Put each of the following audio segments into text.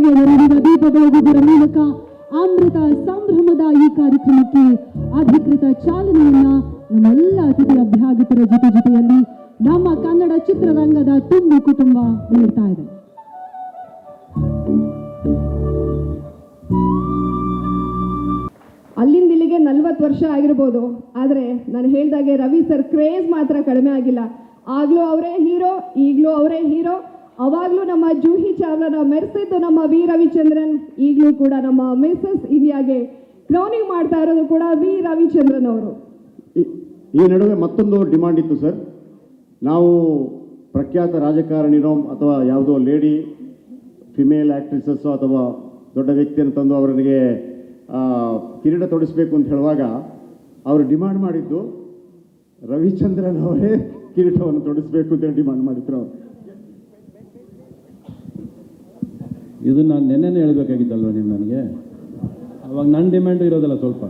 ಬೆಳಗ್ಗೆ ಹೊರಡುವ ದೀಪ ಬೆಳಗುವುದರ ಮೂಲಕ ಅಮೃತ ಸಂಭ್ರಮದ ಈ ಕಾರ್ಯಕ್ರಮಕ್ಕೆ ಅಧಿಕೃತ ಚಾಲನೆಯನ್ನ ನಮ್ಮೆಲ್ಲ ಅತಿಥಿ ಅಭ್ಯಾಗತರ ಜೊತೆಯಲ್ಲಿ ನಮ್ಮ ಕನ್ನಡ ಚಿತ್ರರಂಗದ ತುಂಬು ಕುಟುಂಬ ನೀಡ್ತಾ ಇದೆ. ಅಲ್ಲಿಂದ ಇಲ್ಲಿಗೆ 40 ವರ್ಷ ಆಗಿರ್ಬೋದು, ಆದರೆ ನಾನು ಹೇಳ್ದಾಗೆ ರವಿ ಸರ್ ಕ್ರೇಜ್ ಮಾತ್ರ ಕಡಿಮೆ ಆಗಿಲ್ಲ. ಆಗ್ಲೂ ಅವರೇ ಹೀರೋ, ಈಗಲೂ ಅವರೇ ಹೀರೋ. ಅವಾಗಲೂ ನಮ್ಮ ಜೂಹಿ ಚಾವ್ಲಾನ ಮೆರೆಸಿದ್ದು ನಮ್ಮ ವಿ ರವಿಚಂದ್ರನ್, ಈಗಲೂ ಕೂಡ ನಮ್ಮ ಮಿಸಸ್ ಇಂಡಿಯಾಗೆ ಕ್ರೌನಿಂಗ್ ಮಾಡ್ತಾ ಇರೋದು ಕೂಡ ವಿ ರವಿಚಂದ್ರನ್ ಅವರು. ಈ ನಡುವೆ ಮತ್ತೊಂದು ಡಿಮಾಂಡ್ ಇತ್ತು ಸರ್. ನಾವು ಪ್ರಖ್ಯಾತ ರಾಜಕಾರಣಿನೋ ಅಥವಾ ಯಾವುದೋ ಲೇಡಿ ಫಿಮೇಲ್ ಆ್ಯಕ್ಟ್ರೆಸಸ್ಸು ಅಥವಾ ದೊಡ್ಡ ವ್ಯಕ್ತಿಯನ್ನು ತಂದು ಅವರಿಗೆ ಕಿರೀಟ ತೊಡಿಸ್ಬೇಕು ಅಂತ ಹೇಳುವಾಗ ಅವರು ಡಿಮಾಂಡ್ ಮಾಡಿದ್ದು ರವಿಚಂದ್ರನ್ ಅವರೇ ಕಿರೀಟವನ್ನು ತೊಡಿಸ್ಬೇಕು ಅಂತ ಡಿಮಾಂಡ್ ಮಾಡಿದ್ರು. ಅವರು ಇದು ನಾನು ನೆನ್ನೆನೇ ಹೇಳಬೇಕಾಗಿತ್ತಲ್ವ ನೀವು ನನಗೆ? ಅವಾಗ ನನ್ನ ಡಿಮ್ಯಾಂಡು ಇರೋದಲ್ಲ ಸ್ವಲ್ಪ.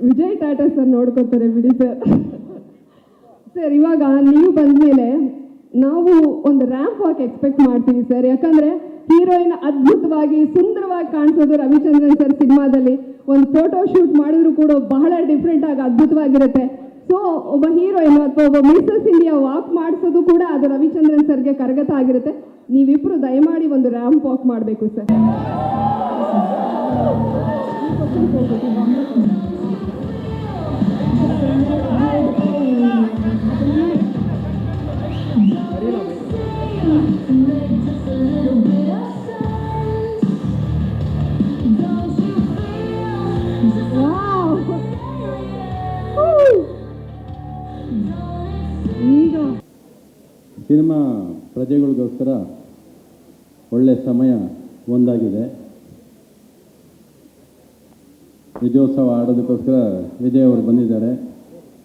ವಿಜಯ್ ಟಾಟಾ ಸರ್ ನೋಡ್ಕೊತಾರೆ ಬಿಡಿ ಸರ್. ಸರ್ ಇವಾಗ ನೀವು ಬಂದಮೇಲೆ ನಾವು ಒಂದು ರ್ಯಾಂಪ್ ವಾಕ್ ಎಕ್ಸ್ಪೆಕ್ಟ್ ಮಾಡ್ತೀವಿ ಸರ್. ಯಾಕಂದರೆ ಹೀರೋಯಿನ್ ಅದ್ಭುತವಾಗಿ ಸುಂದರವಾಗಿ ಕಾಣಿಸೋದು ರವಿಚಂದ್ರನ್ ಸರ್ ಸಿನಿಮಾದಲ್ಲಿ. ಒಂದು ಫೋಟೋ ಶೂಟ್ ಮಾಡಿದ್ರು ಕೂಡ ಬಹಳ ಡಿಫ್ರೆಂಟ್ ಆಗಿ ಅದ್ಭುತವಾಗಿರುತ್ತೆ. ಸೊ ಒಬ್ಬ ಹೀರೋಯಿನ್ ಅಥವಾ ಒಬ್ಬ ಮಿಸಸ್ ಇಂಡಿಯಾ ವಾಕ್ ಮಾಡಿಸೋದು ಕೂಡ ಅದು ರವಿಚಂದ್ರನ್ ಸರ್ಗೆ ಕರಗತ ಆಗಿರುತ್ತೆ. ನೀವಿಬ್ಬರು ದಯಮಾಡಿ ಒಂದು ರ್ಯಾಂಪ್ ವಾಕ್ ಮಾಡಬೇಕು ಸರ್. ಸಿನಿಮಾ ಪ್ರಜೆಗಳಿಗೋಸ್ಕರ ಒಳ್ಳೆಯ ಸಮಯ ಒಂದಾಗಿದೆ. ವಿಜಯೋತ್ಸವ ಆಡೋದಕ್ಕೋಸ್ಕರ ವಿಜಯ್ ಅವರು ಬಂದಿದ್ದಾರೆ.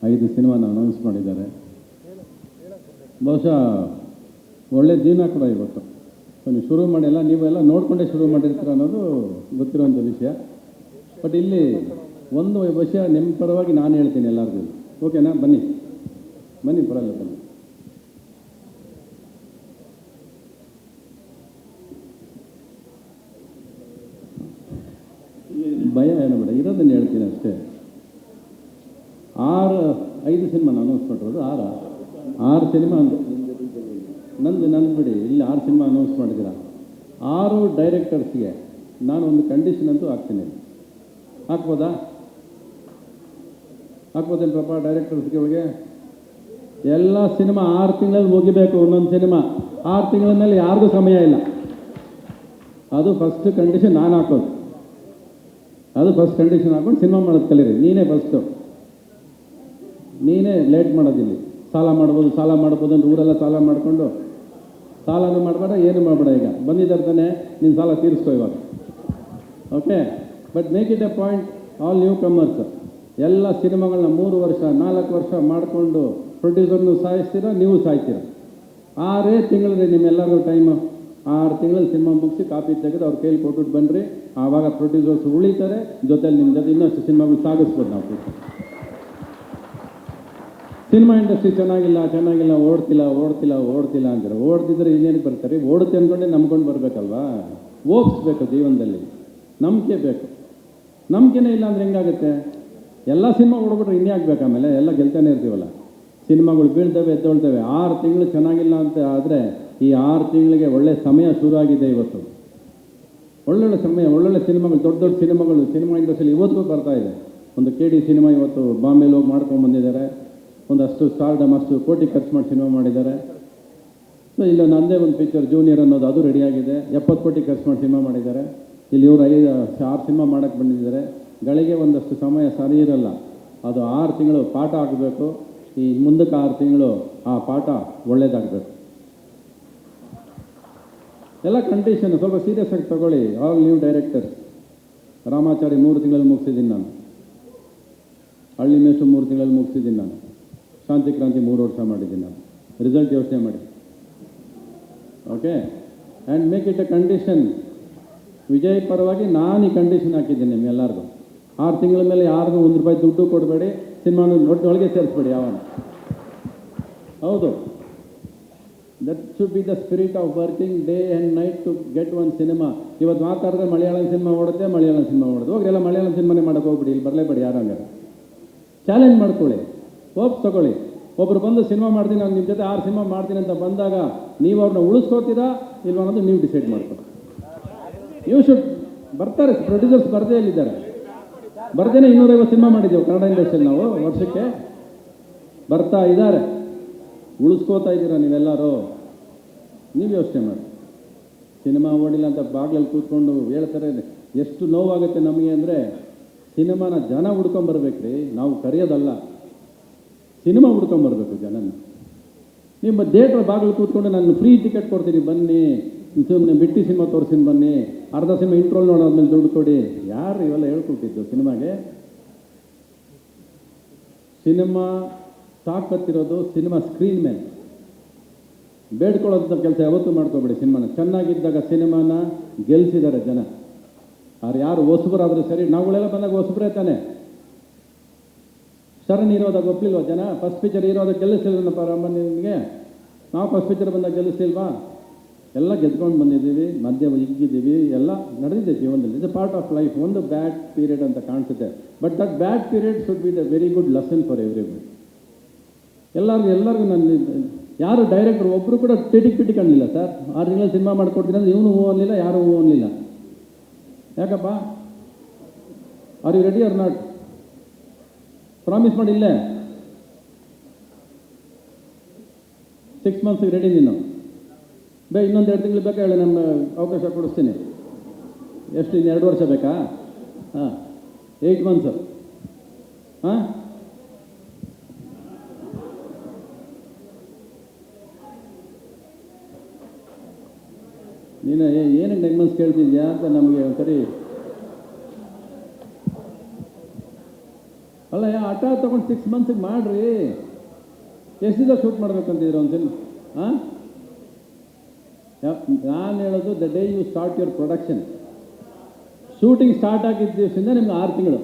5 ಸಿನಿಮಾನ ಅನೌನ್ಸ್ ಮಾಡಿದ್ದಾರೆ. ಬಹುಶಃ ಒಳ್ಳೆ ಜೀವನ ಕೂಡ ಇವತ್ತು. ಸೊ ನೀವು ಶುರು ಮಾಡಿಲ್ಲ, ನೀವೆಲ್ಲ ನೋಡಿಕೊಂಡೇ ಶುರು ಮಾಡಿರ್ತೀರ ಅನ್ನೋದು ಗೊತ್ತಿರುವಂಥ ವಿಷಯ. ಬಟ್ ಇಲ್ಲಿ ಒಂದು ವಿಷಯ ನಿಮ್ಮ ಪರವಾಗಿ ನಾನು ಹೇಳ್ತೀನಿ ಎಲ್ಲರಿಗೂ. ಓಕೆನಾ? ಬನ್ನಿ ಪರವಾಗಿಲ್ಲ, ಬನ್ನಿ. ಭಯ ಏನು ಬೇಡ, ಇರೋದನ್ನು ಹೇಳ್ತೀನಿ ಅಷ್ಟೇ. 5 ಸಿನಿಮಾ ಅನೌನ್ಸ್ ಮಾಡಿರೋದು. 6 ಸಿನಿಮಾ ನಂದು ಬಿಡಿ, ಇಲ್ಲಿ 6 ಸಿನಿಮಾ ಅನೌನ್ಸ್ ಮಾಡಿದ್ದೀರ. 6 ಡೈರೆಕ್ಟರ್ಸ್ಗೆ ನಾನು ಒಂದು ಕಂಡೀಷನ್ ಅಂತೂ ಹಾಕ್ತೀನಿ. ಹಾಕ್ಬೋದೇನು ಪಾಪ? ಡೈರೆಕ್ಟರ್ಸ್ಗಳಿಗೆ ಎಲ್ಲ ಸಿನಿಮಾ 6 ತಿಂಗಳಲ್ಲಿ ಮುಗಿಬೇಕು. ಒಂದೊಂದು ಸಿನಿಮಾ 6 ತಿಂಗಳ ಮೇಲೆ ಯಾರಿಗೂ ಸಮಯ ಇಲ್ಲ. ಅದು ಫಸ್ಟ್ ಕಂಡೀಷನ್ ನಾನು ಹಾಕೋದು. ಅದು ಫಸ್ಟ್ ಕಂಡೀಷನ್ ಹಾಕೊಂಡು ಸಿನಿಮಾ ಮಾಡೋದು ಕಲೀರಿ. ನೀನೇ ಲೇಟ್ ಮಾಡೋದಿಲ್ಲ. ಸಾಲ ಮಾಡ್ಬೋದು ಅಂತ ಊರೆಲ್ಲ ಸಾಲ ಮಾಡಿಕೊಂಡು ಸಾಲನೂ ಮಾಡಬೇಡ, ಏನು ಮಾಡಬೇಡ. ಈಗ ಬಂದಿದ್ದಾರೆ ತಾನೆ, ನೀನು ಸಾಲ ತೀರಿಸ್ಕೋ ಇವಾಗ. Okay, but make it A point, all new comers ಎಲ್ಲ ಸಿನಿಮಾಗಳನ್ನ 3 ವರ್ಷ 4 ವರ್ಷ ಮಾಡಿಕೊಂಡು ಪ್ರೊಡ್ಯೂಸರ್ನು ಸಾಯಿಸ್ತೀರ, ನೀವು ಸಾಯ್ತೀರ. 6 ತಿಂಗಳಿಗೆ ನಿಮ್ಮೆಲ್ಲರಿಗೂ ಟೈಮು. 6 ತಿಂಗಳಲ್ಲಿ ಸಿನಿಮಾ ಮುಗಿಸಿ ಕಾಪಿ ತೆಗೆದು ಅವ್ರ ಕೈಲಿ ಕೊಟ್ಬಿಟ್ಟು ಬನ್ನಿರಿ. ಆವಾಗ ಪ್ರೊಡ್ಯೂಸರ್ಸ್ ಉಳಿತಾರೆ, ಜೊತೆಲಿ ನಿಮ್ಮ ಜೊತೆ ಇನ್ನಷ್ಟು ಸಿನಿಮಾಗಳು ಸಾಗಿಸ್ಬೋದು ನಾವು. ಸಿನಿಮಾ ಇಂಡಸ್ಟ್ರಿ ಚೆನ್ನಾಗಿಲ್ಲ, ಓಡ್ತಿಲ್ಲ ಅಂತಾರೆ. ಓಡ್ತಿದ್ರೆ ಇನ್ನೇನಕ್ಕೆ ಬರ್ತಾರೆ? ಓಡುತ್ತೆ ಅಂದ್ಕೊಂಡೆ ನಂಬ್ಕೊಂಡು ಬರಬೇಕಲ್ವಾ? ಓಡಿಸ್ಬೇಕು ಜೀವನದಲ್ಲಿ, ನಂಬಿಕೆ ಬೇಕು. ನಂಬಿಕೆನೇ ಇಲ್ಲ ಅಂದರೆ ಹೆಂಗಾಗುತ್ತೆ? ಎಲ್ಲ ಸಿನಿಮಾ ಓಡ್ಬಿಟ್ರೆ ಇನ್ಯಾಗಬೇಕು? ಆಮೇಲೆ ಎಲ್ಲ ಗೆಲ್ತಾನೆ ಇರ್ತೀವಲ್ಲ. ಸಿನಿಮಾಗಳು ಬೀಳ್ತವೆ, ಎದ್ದೊಳ್ತವೆ. 6 ತಿಂಗಳು ಚೆನ್ನಾಗಿಲ್ಲ ಅಂತ ಆದರೆ ಈ 6 ತಿಂಗಳಿಗೆ ಒಳ್ಳೆ ಸಮಯ ಶುರು ಆಗಿದೆ ಇವತ್ತು. ಒಳ್ಳೊಳ್ಳೆ ಸಮಯ, ಒಳ್ಳೊಳ್ಳೆ ಸಿನಿಮಾಗಳು, ದೊಡ್ಡ ಸಿನಿಮಾಗಳು ಸಿನಿಮಾ ಇಂಡಸ್ಟ್ರಿಯಲ್ಲಿ ಇವತ್ತಿಗೂ ಬರ್ತಾ ಇದೆ. ಒಂದು KD ಸಿನಿಮಾ ಇವತ್ತು ಬಾಂಬೆಲಿ ಹೋಗಿ ಮಾಡ್ಕೊಂಡ್ಬಂದಿದ್ದಾರೆ. ಒಂದಷ್ಟು ಸ್ಟಾರ್ಡಮ್, ಅಷ್ಟು ಕೋಟಿ ಖರ್ಚು ಮಾಡಿ ಸಿನಿಮಾ ಮಾಡಿದ್ದಾರೆ. ಸೊ ಇಲ್ಲಿ ನಂದೇ ಒಂದು ಪಿಕ್ಚರ್ ಜೂನಿಯರ್ ಅನ್ನೋದು, ಅದು ರೆಡಿಯಾಗಿದೆ. 70 ಕೋಟಿ ಖರ್ಚು ಮಾಡಿ ಸಿನಿಮಾ ಮಾಡಿದ್ದಾರೆ. ಇಲ್ಲಿ ಇವರು 6 ಸಿನಿಮಾ ಮಾಡೋಕ್ಕೆ ಬಂದಿದ್ದಾರೆ. ಗಳಿಗೆ ಒಂದಷ್ಟು ಸಮಯ ಸರಿ ಇರಲ್ಲ. ಅದು 6 ತಿಂಗಳು ಪಾಠ ಆಗಬೇಕು. ಈ ಮುಂದಕ್ಕೆ 6 ತಿಂಗಳು ಆ ಪಾಠ ಒಳ್ಳೇದಾಗಬೇಕು. ಎಲ್ಲ ಕಂಡೀಷನ್ ಸ್ವಲ್ಪ ಸೀರಿಯಸ್ ಆಗಿ ತಗೊಳ್ಳಿ. All new directors. ರಾಮಾಚಾರಿ 3 ತಿಂಗಳಲ್ಲಿ ಮುಗಿಸಿದ್ದೀನಿ ನಾನು. ಹಳ್ಳಿ ಮೇಷು 3 ತಿಂಗಳಲ್ಲಿ ಮುಗಿಸಿದ್ದೀನಿ ನಾನು. ಶಾಂತಿ ಕ್ರಾಂತಿ 3 ವರ್ಷ ಮಾಡಿದ್ದೀನಿ ನಾನು. ರಿಸಲ್ಟ್ ಯೋಚನೆ ಮಾಡಿ. Okay, and make it A condition. Vijay ಪರವಾಗಿ ನಾನು ಈ ಕಂಡೀಷನ್ ಹಾಕಿದ್ದೀನಿ ನಿಮ್ಮೆಲ್ಲರಿಗೂ. 6 ತಿಂಗಳ ಮೇಲೆ ಯಾರಿಗೂ ₹1 ದುಡ್ಡು ಕೊಡಬೇಡಿ. ಸಿನಿಮಾನ ಒಳಗೆ ಸೇರಿಸ್ಬೇಡಿ ಯಾವನು. ಹೌದು, that should be the spirit of working day and night to get one cinema. ಇವತ್ತು ಮಾತಾಡಿದ್ರೆ ಮಲಯಾಳಂ ಸಿನಿಮಾ ಓಡುತ್ತೆ, ಮಲಯಾಳಂ ಸಿನಿಮಾ ಓಡುತ್ತೆ. ಹೋಗ್ರಿ ಎಲ್ಲ ಮಲಯಾಳಂ ಸಿನಿಮಾನೇ ಮಾಡೋಕೆ ಹೋಗ್ಬಿಡಿ, ಇಲ್ಲಿ ಬರಲೇಬೇಡಿ ಯಾರು ಹಂಗಾರೆ. ಚಾಲೆಂಜ್ ಮಾಡ್ಕೊಳ್ಳಿ, ಹೋಪ್ಸ್ ತಗೊಳ್ಳಿ. ಒಬ್ಬರು ಬಂದು ಸಿನಿಮಾ ಮಾಡ್ತೀನಿ, ನಾನು ನಿಮ್ಮ ಜೊತೆ 6 ಸಿನಿಮಾ ಮಾಡ್ತೀನಿ ಅಂತ ಬಂದಾಗ ನೀವು ಅವ್ರನ್ನ ಉಳಿಸ್ಕೋತೀರಾ ಇಲ್ವ ಅನ್ನೋದು ನೀವು ಡಿಸೈಡ್ ಮಾಡ್ಕೊಳ್ಳಿ. You should. ಬರ್ತಾರೆ ಪ್ರೊಡ್ಯೂಸರ್ಸ್, ಬರದೇ ಇಲ್ಲಿದ್ದಾರೆ. ಬರ್ದೇನೆ 250 ಸಿನಿಮಾ ಮಾಡಿದ್ದೇವೆ ಕನ್ನಡ ಇಂಡಸ್ಟ್ರಿಯಲ್ಲಿ ನಾವು ವರ್ಷಕ್ಕೆ. ಬರ್ತಾ ಇದ್ದಾರೆ, ಉಳಿಸ್ಕೋತಾ ಇದ್ದೀರಾ ನೀವೆಲ್ಲರೂ. ನೀವು ಯೋಚನೆ ಮಾಡಿ. ಸಿನಿಮಾ ಓಡಿಲ್ಲ ಅಂತ ಬಾಗಿಲಲ್ಲಿ ಕೂತ್ಕೊಂಡು ಹೇಳ್ತಾರೆ. ಎಷ್ಟು ನೋವಾಗುತ್ತೆ ನಮಗೆ ಅಂದರೆ, ಸಿನಿಮಾನ ಜನ ಹುಡ್ಕೊಂಬರ್ಬೇಕ್ರಿ, ನಾವು ಕರೆಯೋದಲ್ಲ. ಸಿನಿಮಾ ಹುಡ್ಕೊಂಬರ್ಬೇಕು ಜನನ. ನಿಮ್ಮ ಥಿಯೇಟ್ರ್ ಬಾಗಿಲು ಕೂತ್ಕೊಂಡು ನಾನು ಫ್ರೀ ಟಿಕೆಟ್ ಕೊಡ್ತೀನಿ ಬನ್ನಿ, ಸುಮ್ಮನೆ ಬಿಟ್ಟು ಸಿನಿಮಾ ತೋರಿಸ್ತೀನಿ ಬನ್ನಿ, ಅರ್ಧ ಸಿನಿಮಾ ಇಂಟ್ರೋಲ್ ನೋಡೋದ್ಮೇಲೆ ದುಡ್ಡು ಕೊಡಿ. ಯಾರು ಇವೆಲ್ಲ ಹೇಳ್ಕೊಟ್ಟಿದ್ದು ಸಿನಿಮಾಗೆ? ಸಿನಿಮಾ ತಾಕತ್ತಿರೋದು ಸಿನಿಮಾ ಸ್ಕ್ರೀನ್ ಮೇಲೆ. ಬೇಡ್ಕೊಳ್ಳೋಂಥ ಕೆಲಸ ಯಾವತ್ತೂ ಮಾಡ್ಕೋಬೇಡಿ. ಸಿನಿಮಾನ ಚೆನ್ನಾಗಿದ್ದಾಗ ಸಿನಿಮಾನ ಗೆಲ್ಲಿಸಿದ್ದಾರೆ ಜನ. ಅವ್ರು ಯಾರು ಹೊಸಬರಾದರೂ ಸರಿ, ನಾವುಗಳೆಲ್ಲ ಬಂದಾಗ ಹೊಸಬ್ರೇ ತಾನೆ. ಶರಣ್ ಇರೋದಾಗ ಒಪ್ಪಲಿಲ್ವ ಜನ? ಫಸ್ಟ್ ಪಿಕ್ಚರ್ ಇರೋದಾಗ ಗೆಲ್ಲಿಸ್ಲಿಲ್ಲಪ್ಪ ನಿಮಗೆ. ನಾವು ಫಸ್ಟ್ ಪಿಕ್ಚರ್ ಬಂದಾಗ ಗೆಲ್ಲಿಸ್ಲಿಲ್ವಾ? ಎಲ್ಲ ಗೆದ್ಕೊಂಡು ಬಂದಿದ್ದೀವಿ, ಮಧ್ಯ ಹಿಗ್ಗಿದ್ದೀವಿ, ಎಲ್ಲ ನಡೆದಿದೆ ಜೀವನದಲ್ಲಿ. It's a part of life. ಒಂದು ಬ್ಯಾಡ್ ಪೀರಿಯಡ್ ಅಂತ ಕಾಣಿಸುತ್ತೆ, but that bad period should be the very good lesson for everybody. ಎಲ್ಲರಿಗೂ ನಾನು ಯಾರು ಡೈರೆಕ್ಟರ್ ಒಬ್ಬರು ಕೂಡ ಟಿಟಿಕ್ ಅನ್ನಲಿಲ್ಲ. ಸರ್ 6 ತಿಂಗಳಲ್ಲಿ ಸಿನಿಮಾ ಮಾಡ್ಕೊಡ್ತೀನಿ ಅಂದರೆ ಇವನು ಹೂ ಅನ್ನಲಿಲ್ಲ, ಯಾರೂ ಹೂ ಅನ್ನಲಿಲ್ಲ. ಯಾಕಪ್ಪ? Are you ready or not? Promise ಮಾಡಿಲ್ಲೇ 6 ಮಂತ್ಸಿಗೆ ರೆಡಿ ನೀನು? ಇನ್ನೊಂದು 2 ತಿಂಗಳು ಬೇಕಾ ಹೇಳಿ, ನಾನು ಅವಕಾಶ ಕೊಡಿಸ್ತೀನಿ. ಎಷ್ಟು, ಇನ್ನು 2 ವರ್ಷ ಬೇಕಾ? ಹಾಂ, 8 ಮಂತ್ಸು. ಹಾಂ, ನೀನು ಏನಕ್ಕೆ 9 ಮಂತ್ಸ್ ಕೇಳ್ತಿದ್ಯಾ ಅಂತ ನಮಗೆ ಒಂದ್ಸರಿ ಅಲ್ಲ, ಆಟ ತೊಗೊಂಡು 6 ಮಂತ್ಸಿಗೆ ಮಾಡಿರಿ. ಎಷ್ಟು ದಿವಸ ಶೂಟ್ ಮಾಡ್ಬೇಕಂತಿದ್ರು ಒಂದು ಸಿನಿಮಾ? ಹಾಂ, ನಾನು ಹೇಳೋದು the day you start your production. Shooting start ಆಗಿದ್ದ ದಿವಸದಿಂದ ನಿಮ್ಗೆ 6 ತಿಂಗಳು.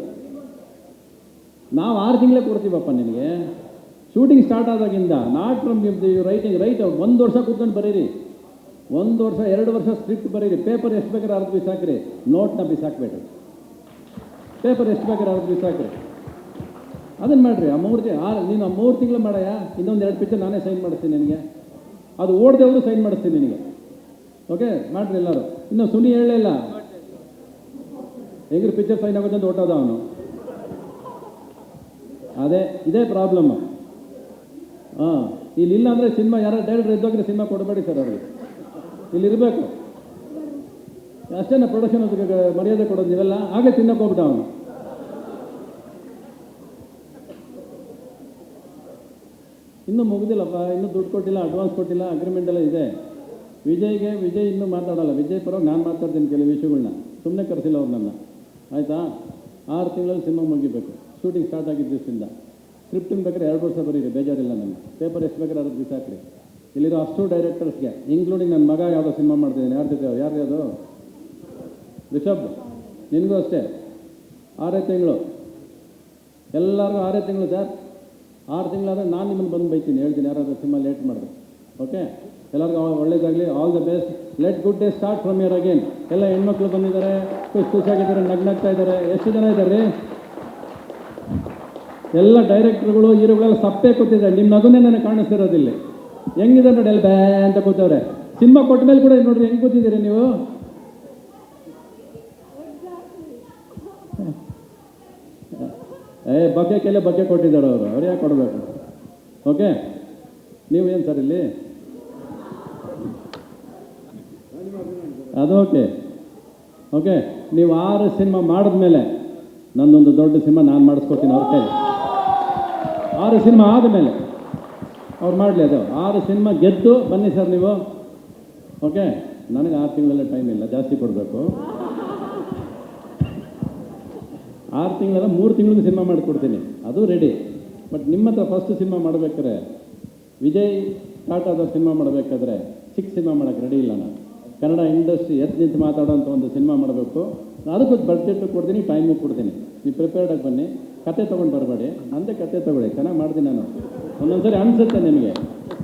ನಾವು 6 ತಿಂಗಳೇ ಕೊಡ್ತೀವಪ್ಪ ನಿನಗೆ. ಶೂಟಿಂಗ್ ಸ್ಟಾರ್ಟ್ ಆದಾಗಿಂದ, not from you writing. Right 1 ವರ್ಷ ಕೂತ್ಕೊಂಡು ಬರೀರಿ. 1 ವರ್ಷ 2 ವರ್ಷ ಸ್ಕ್ರಿಪ್ಟ್ ಬರೀರಿ. ಪೇಪರ್ ಎಷ್ಟು ಬೇಕಾದ್ರೆ 10 ಬಿಸಾಕ್ರಿ, ನೋಟ್ನ ಬಿಸಾಕ್ಬೇಡ್ರಿ. ಪೇಪರ್ ಎಷ್ಟು ಬೇಕಾದ್ರೆ 10 ಬಿಸಾಕ್ರಿ. ಅದನ್ನು ಮಾಡಿರಿ. ನೀನು 3 ತಿಂಗಳು ಮಾಡಯ್ಯ, ಇನ್ನೊಂದು 2 ಪಿಕ್ಚರ್ ನಾನೇ ಸೈನ್ ಮಾಡಿಸ್ತೀನಿ ನಿನಗೆ. ಅದು ಓಡ್ದೇವರು ಸೈನ್ ಮಾಡಿಸ್ತೀನಿ ನಿನಗೆ. ಓಕೆ, ಮಾಡಿರಿ ಎಲ್ಲರೂ. ಇನ್ನು ಸುನಿ ಹೇಳಲೇ ಇಲ್ಲ, ಹೆಂಗ್ರಿ ಪಿಕ್ಚರ್ ಸೈನ್ ಆಗೋದು ಅಂತ ಹೊಟ್ಟೋದ ಅವನು. ಇದೇ ಪ್ರಾಬ್ಲಮ್ಮು. ಹಾಂ, ಇಲ್ಲಿಲ್ಲ ಅಂದರೆ ಸಿನಿಮಾ ಯಾರು ಡೈರೆಕ್ಟರ್ ಇದ್ದೋಗ್ರೆ ಸಿನಿಮಾ ಕೊಡಬೇಡಿ ಸರ್ ಅವ್ರಿಗೆ. ಇಲ್ಲಿರಬೇಕು ಅಷ್ಟೇನ. ಪ್ರೊಡಕ್ಷನ್ ಮರ್ಯಾದೆ ಕೊಡೋದು ನೀವೆಲ್ಲ. ಹಾಗೆ ತಿನ್ನಕ್ಕೆ ಹೋಗ್ಬಿಟ್ಟ ಅವನು. ಇನ್ನೂ ಮುಗಿದಿಲ್ಲಪ್ಪ, ಇನ್ನೂ ದುಡ್ಡು ಕೊಟ್ಟಿಲ್ಲ, ಅಡ್ವಾನ್ಸ್ ಕೊಟ್ಟಿಲ್ಲ, ಅಗ್ರಿಮೆಂಟ್ ಎಲ್ಲ ಇದೆ. ವಿಜಯ್ ಇನ್ನೂ ಮಾತಾಡೋಲ್ಲ. ವಿಜಯ್ ಪರವಾಗಿ ನಾನು ಮಾತಾಡ್ತೀನಿ ಕೆಲವು ವಿಷಯಗಳನ್ನ. ಸುಮ್ಮನೆ ಕರೆಸಿಲ್ಲ ಅವ್ರು ನನ್ನ. ಆಯಿತಾ? 6 ತಿಂಗಳಲ್ಲಿ ಸಿನಿಮಾ ಮುಗಿಬೇಕು. ಶೂಟಿಂಗ್ ಸ್ಟಾರ್ಟ್ ಆಗಿದ್ದ ದಿವಸದಿಂದ. ಸ್ಕ್ರಿಪ್ಟಿಂಗ್ ಬೇಕಾದ್ರೆ 2 ವರ್ಷ ಬರೀರಿ, ಬೇಜಾರಿಲ್ಲ ನನ್ನ. ಪೇಪರ್ ಎಷ್ಟು ಬೇಕಾದ್ರೆ 10 ದಿವಸ ಹಾಕ್ರಿ. ಇಲ್ಲಿರೋ ಅಷ್ಟು ಡೈರೆಕ್ಟರ್ಸ್ಗೆ, ಇನ್ಕ್ಲೂಡಿಂಗ್ ನನ್ನ ಮಗ ಯಾವುದೋ ಸಿನಿಮಾ ಮಾಡ್ತಿದ್ದೀನಿ. ಯಾರ ಜೊತೆ? ಯಾರು? ರಿಷಬ್. ನಿನಗೂ ಅಷ್ಟೇ 6 ತಿಂಗಳು. ಎಲ್ಲರಿಗೂ 6 ತಿಂಗಳು ಸರ್. 6 ತಿಂಗಳಾದರೆ ನಾನು ನಿಮ್ಮನ್ನು ಬಂದು ಬೈತೀನಿ, ಹೇಳ್ತೀನಿ ಯಾರಾದರೂ ಸಿನಿಮಾ ಲೇಟ್ ಮಾಡಿದೆ. ಓಕೆ, ಎಲ್ಲರಿಗೂ ಒಳ್ಳೇದಾಗಲಿ. All the best. Let good day start from here again. ಎಲ್ಲ ಹೆಣ್ಮಕ್ಳು ಬಂದಿದ್ದಾರೆ, ಖುಷಿಯಾಗಿದ್ದಾರೆ, ನಗ್ನಾಗ್ತಾ ಇದ್ದಾರೆ. ಎಷ್ಟು ಜನ ಇದ್ದಾರೆ ರೀ? ಎಲ್ಲ ಡೈರೆಕ್ಟರ್ಗಳು, ಹೀರೋಗಳೆಲ್ಲ ಸಪ್ಪೆ ಕೂತಿದ್ದಾರೆ. ನಿಮ್ಮ ನಗುನೇ ನನಗೆ ಕಾಣಿಸ್ತಿರೋದಿಲ್ಲ. ಹೆಂಗಿದೆ ನೋಡಿ, ಎಲ್ಲ ಬ್ಯಾ ಅಂತ ಕೂತವ್ರೆ. ಸಿನಿಮಾ ಕೊಟ್ಟ ಮೇಲೆ ಕೂಡ ನೋಡ್ರಿ ಹೆಂಗೆ ಕೂತಿದ್ದೀರಿ ನೀವು. ಬಗ್ಗೆ ಕೊಟ್ಟಿದ್ದಾರೆ ಅವರು. ಅವ್ರು ಯಾಕೆ ಕೊಡಬೇಕು? ಓಕೆ, ನೀವು ಏನು ಸರ್ ಇಲ್ಲಿ? ಅದು ಓಕೆ. ನೀವು 6 ಸಿನಿಮಾ ಮಾಡಿದ್ಮೇಲೆ ನನ್ನೊಂದು ದೊಡ್ಡ ಸಿನಿಮಾ ನಾನು ಮಾಡಿಸ್ಕೊಡ್ತೀನಿ ಅವ್ರ ಕೈ. 6 ಸಿನಿಮಾ ಆದಮೇಲೆ ಅವ್ರು ಮಾಡಲಿ. ಅದು 6 ಸಿನಿಮಾ ಗೆದ್ದು ಬನ್ನಿ ಸರ್ ನೀವು. ಓಕೆ, ನನಗೆ 6 ತಿಂಗಳೆಲ್ಲ ಟೈಮ್ ಇಲ್ಲ, ಜಾಸ್ತಿ ಕೊಡಬೇಕು. 6 ತಿಂಗಳೆಲ್ಲ 3 ತಿಂಗಳಿಗೆ ಸಿನಿಮಾ ಮಾಡಿಕೊಡ್ತೀನಿ, ಅದು ರೆಡಿ. ಬಟ್ ನಿಮ್ಮ ಹತ್ರ ಫಸ್ಟ್ ಸಿನಿಮಾ ಮಾಡಬೇಕಾದ್ರೆ, ವಿಜಯ್ ಸ್ಟಾರ್ಟ್ ಆದ ಸಿನಿಮಾ ಮಾಡಬೇಕಾದ್ರೆ 6 ಸಿನಿಮಾ ಮಾಡೋಕ್ಕೆ ರೆಡಿ ಇಲ್ಲ ನಾನು. ಕನ್ನಡ ಇಂಡಸ್ಟ್ರಿ ನಿಂತು ಮಾತಾಡೋಂಥ ಒಂದು ಸಿನಿಮಾ ಮಾಡಬೇಕು. ಅದಕ್ಕೂ ಬಡ್ಜೆಟ್ಟು ಕೊಡ್ತೀನಿ, ಟೈಮು ಕೊಡ್ತೀನಿ. ನೀವು ಪ್ರಿಪೇರ್ಡಾಗಿ ಬನ್ನಿ. ಕತೆ ತೊಗೊಂಡು ಬರಬೇಡಿ, ಅಂದೇ ಕತೆ ತೊಗೊಳ್ಳಿ. ಚೆನ್ನಾಗಿ ಮಾಡ್ತೀನಿ ನಾನು. ಒಂದೊಂದು ಸರಿ ಅನಿಸುತ್ತೆ ನಿಮಗೆ.